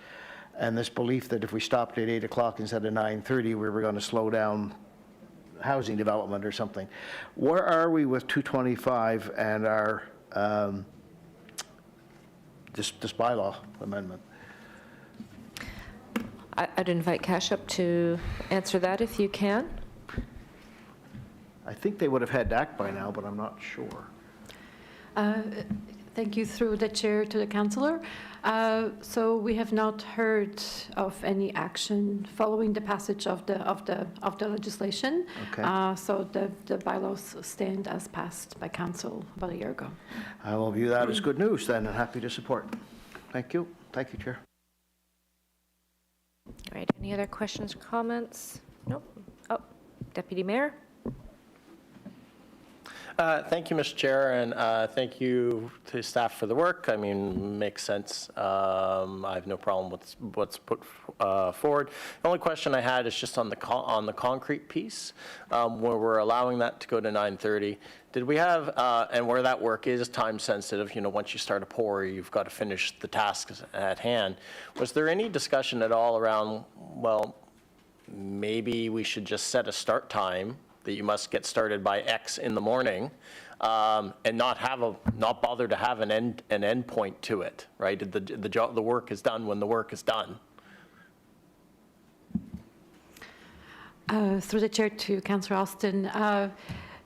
Speaker 4: and this belief that if we stopped at 8 o'clock instead of 9:30, we were going to slow down housing development or something. Where are we with 225 and our this bylaw amendment?
Speaker 1: I'd invite Kasia up to answer that if you can.
Speaker 4: I think they would have had to act by now, but I'm not sure.
Speaker 13: Thank you through the chair to the councillor. So we have not heard of any action following the passage of the legislation.
Speaker 4: Okay.
Speaker 13: So the bylaws stand as passed by council about a year ago.
Speaker 4: I will view that as good news then, and happy to support. Thank you. Thank you, Chair.
Speaker 1: All right, any other questions or comments? Nope. Oh, Deputy Mayor?
Speaker 8: Thank you, Mr. Chair, and thank you to staff for the work. I mean, makes sense. I have no problem with what's put forward. The only question I had is just on the concrete piece, where we're allowing that to go to 9:30. Did we have, and where that work is time sensitive, you know, once you start a pour, you've got to finish the tasks at hand. Was there any discussion at all around, well, maybe we should just set a start time that you must get started by X in the morning, and not bother to have an end point to it, right? The work is done when the work is done.
Speaker 13: Through the chair to Councillor Austin,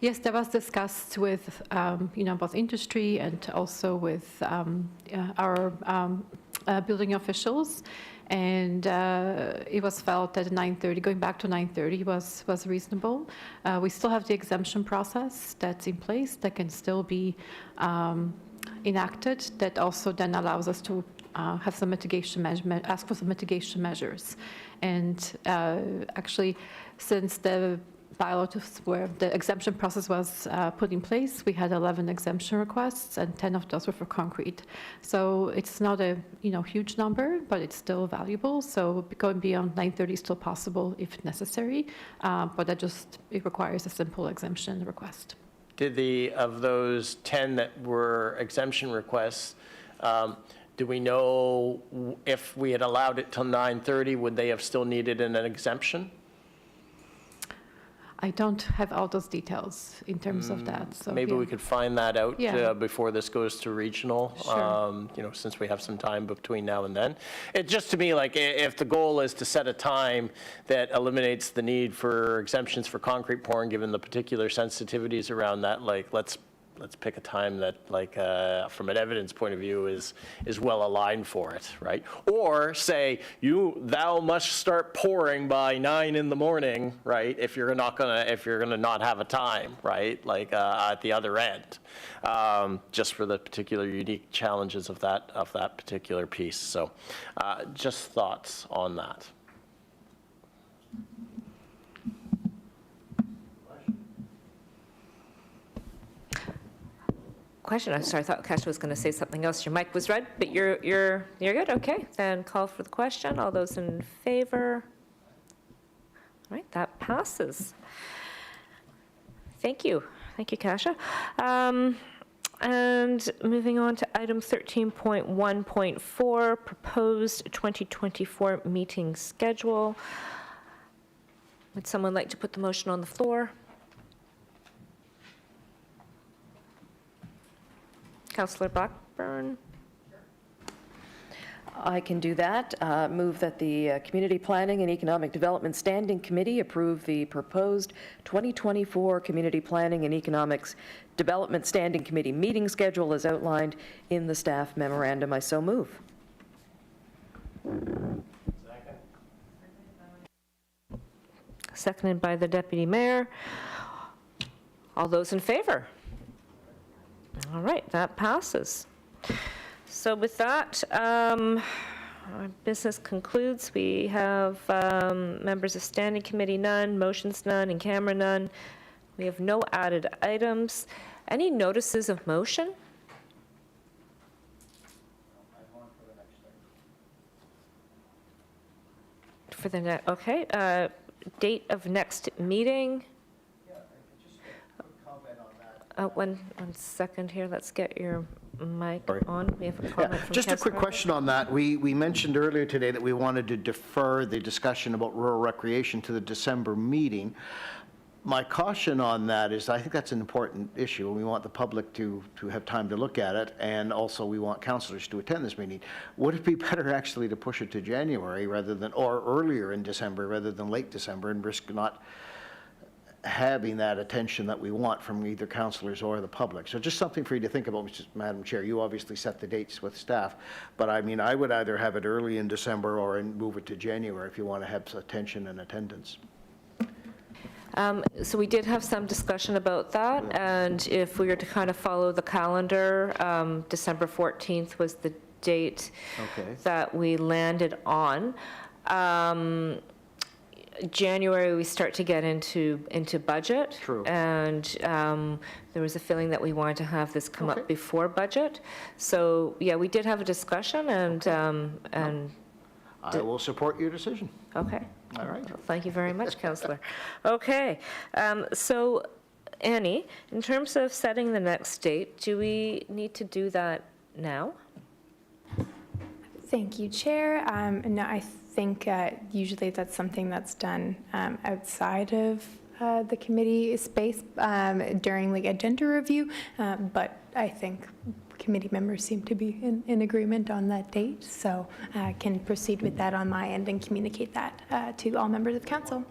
Speaker 13: yes, that was discussed with both industry and also with our building officials. And it was felt that 9:30, going back to 9:30 was reasonable. We still have the exemption process that's in place that can still be enacted, that also then allows us to have some mitigation ask for some mitigation measures. And actually, since the bylaws where the exemption process was put in place, we had 11 exemption requests, and 10 of those were for concrete. So it's not a huge number, but it's still valuable. So going beyond 9:30 is still possible if necessary, but it requires a simple exemption request.
Speaker 8: Did of those 10 that were exemption requests, do we know if we had allowed it till 9:30, would they have still needed an exemption?
Speaker 13: I don't have all those details in terms of that. So
Speaker 8: maybe we could find that out before this goes to regional,
Speaker 13: Sure.
Speaker 8: Since we have some time between now and then. It just to me, like, if the goal is to set a time that eliminates the need for exemptions for concrete pouring, given the particular sensitivities around that, like, let's pick a time that, like, from an evidence point of view is well aligned for it, right? Or say, thou must start pouring by 9 in the morning, right? If you're gonna not have a time, right? Like at the other end, just for the particular unique challenges of that particular piece. So, just thoughts on that.
Speaker 1: Question, I'm sorry, I thought Kasia was going to say something else. Your mic was red, but you're good? Okay, then call for the question. All those in favor? All right, that passes. Thank you. Thank you, Kasia. And moving on to item 13.1.4, proposed 2024 meeting schedule. Would someone like to put the motion on the floor? Councillor Blackburn.
Speaker 3: I can do that. Move that the Community Planning and Economic Development Standing Committee approve the proposed 2024 Community Planning and Economics Development Standing Committee meeting schedule as outlined in the staff memorandum. I so move.
Speaker 1: Seconded by the Deputy Mayor. All those in favor? All right, that passes. So with that, our business concludes. We have members of Standing Committee none, motions none, in camera none. We have no added items. Any notices of motion? For the next, okay. Date of next meeting? One second here, let's get your mic on. We have a comment from
Speaker 4: Just a quick
Speaker 1: Councillor.
Speaker 4: question on that. We mentioned earlier today that we wanted to defer the discussion about rural recreation to the December meeting. My caution on that is I think that's an important issue, and we want the public to have time to look at it, and also we want councillors to attend this meeting. Would it be better actually to push it to January or earlier in December rather than late December and risk not having that attention that we want from either councillors or the public. So just something for you to think about, Madam Chair. You obviously set the dates with staff, but I mean, I would either have it early in December or move it to January if you want to have attention and attendance.
Speaker 1: So we did have some discussion about that, and if we were to kind of follow the calendar, December 14th was the date that we landed on. January, we start to get into budget.
Speaker 4: True.
Speaker 1: And there was a feeling that we wanted to have this come up before budget. So, yeah, we did have a discussion, and
Speaker 4: I will support your decision.
Speaker 1: Okay.
Speaker 4: All right.
Speaker 1: Well, thank you very much, Councillor. Okay, so Annie, in terms of setting the next date, do we need to do that now?
Speaker 2: Thank you, Chair. No, I think usually that's something that's done outside of the committee space during like agenda review, but I think committee members seem to be in agreement on that date, so I can proceed with that on my end and communicate that to all members of council.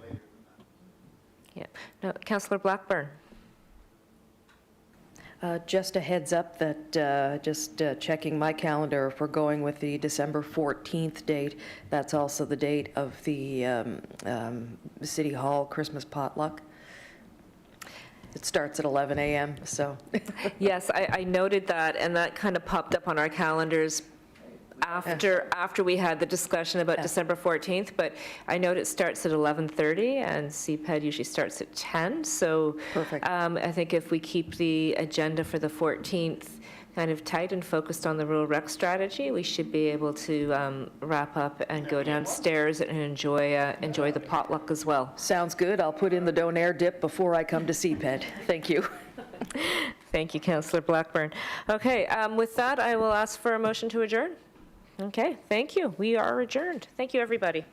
Speaker 1: Yeah. No, Councillor Blackburn.
Speaker 3: Just a heads up that, just checking my calendar, if we're going with the December 14th date, that's also the date of the City Hall Christmas potluck. It starts at 11 a.m., so.
Speaker 1: Yes, I noted that, and that kind of popped up on our calendars after we had the discussion about December 14th, but I note it starts at 11:30, and CPED usually starts at 10, so
Speaker 3: Perfect.
Speaker 1: I think if we keep the agenda for the 14th kind of tight and focused on the rural rec strategy, we should be able to wrap up and go downstairs and enjoy the potluck as well.
Speaker 3: Sounds good. I'll put in the Donair dip before I come to CPED. Thank you.
Speaker 1: Thank you, Councillor Blackburn. Okay, with that, I will ask for a motion to adjourn. Okay, thank you. We are adjourned. Thank you, everybody.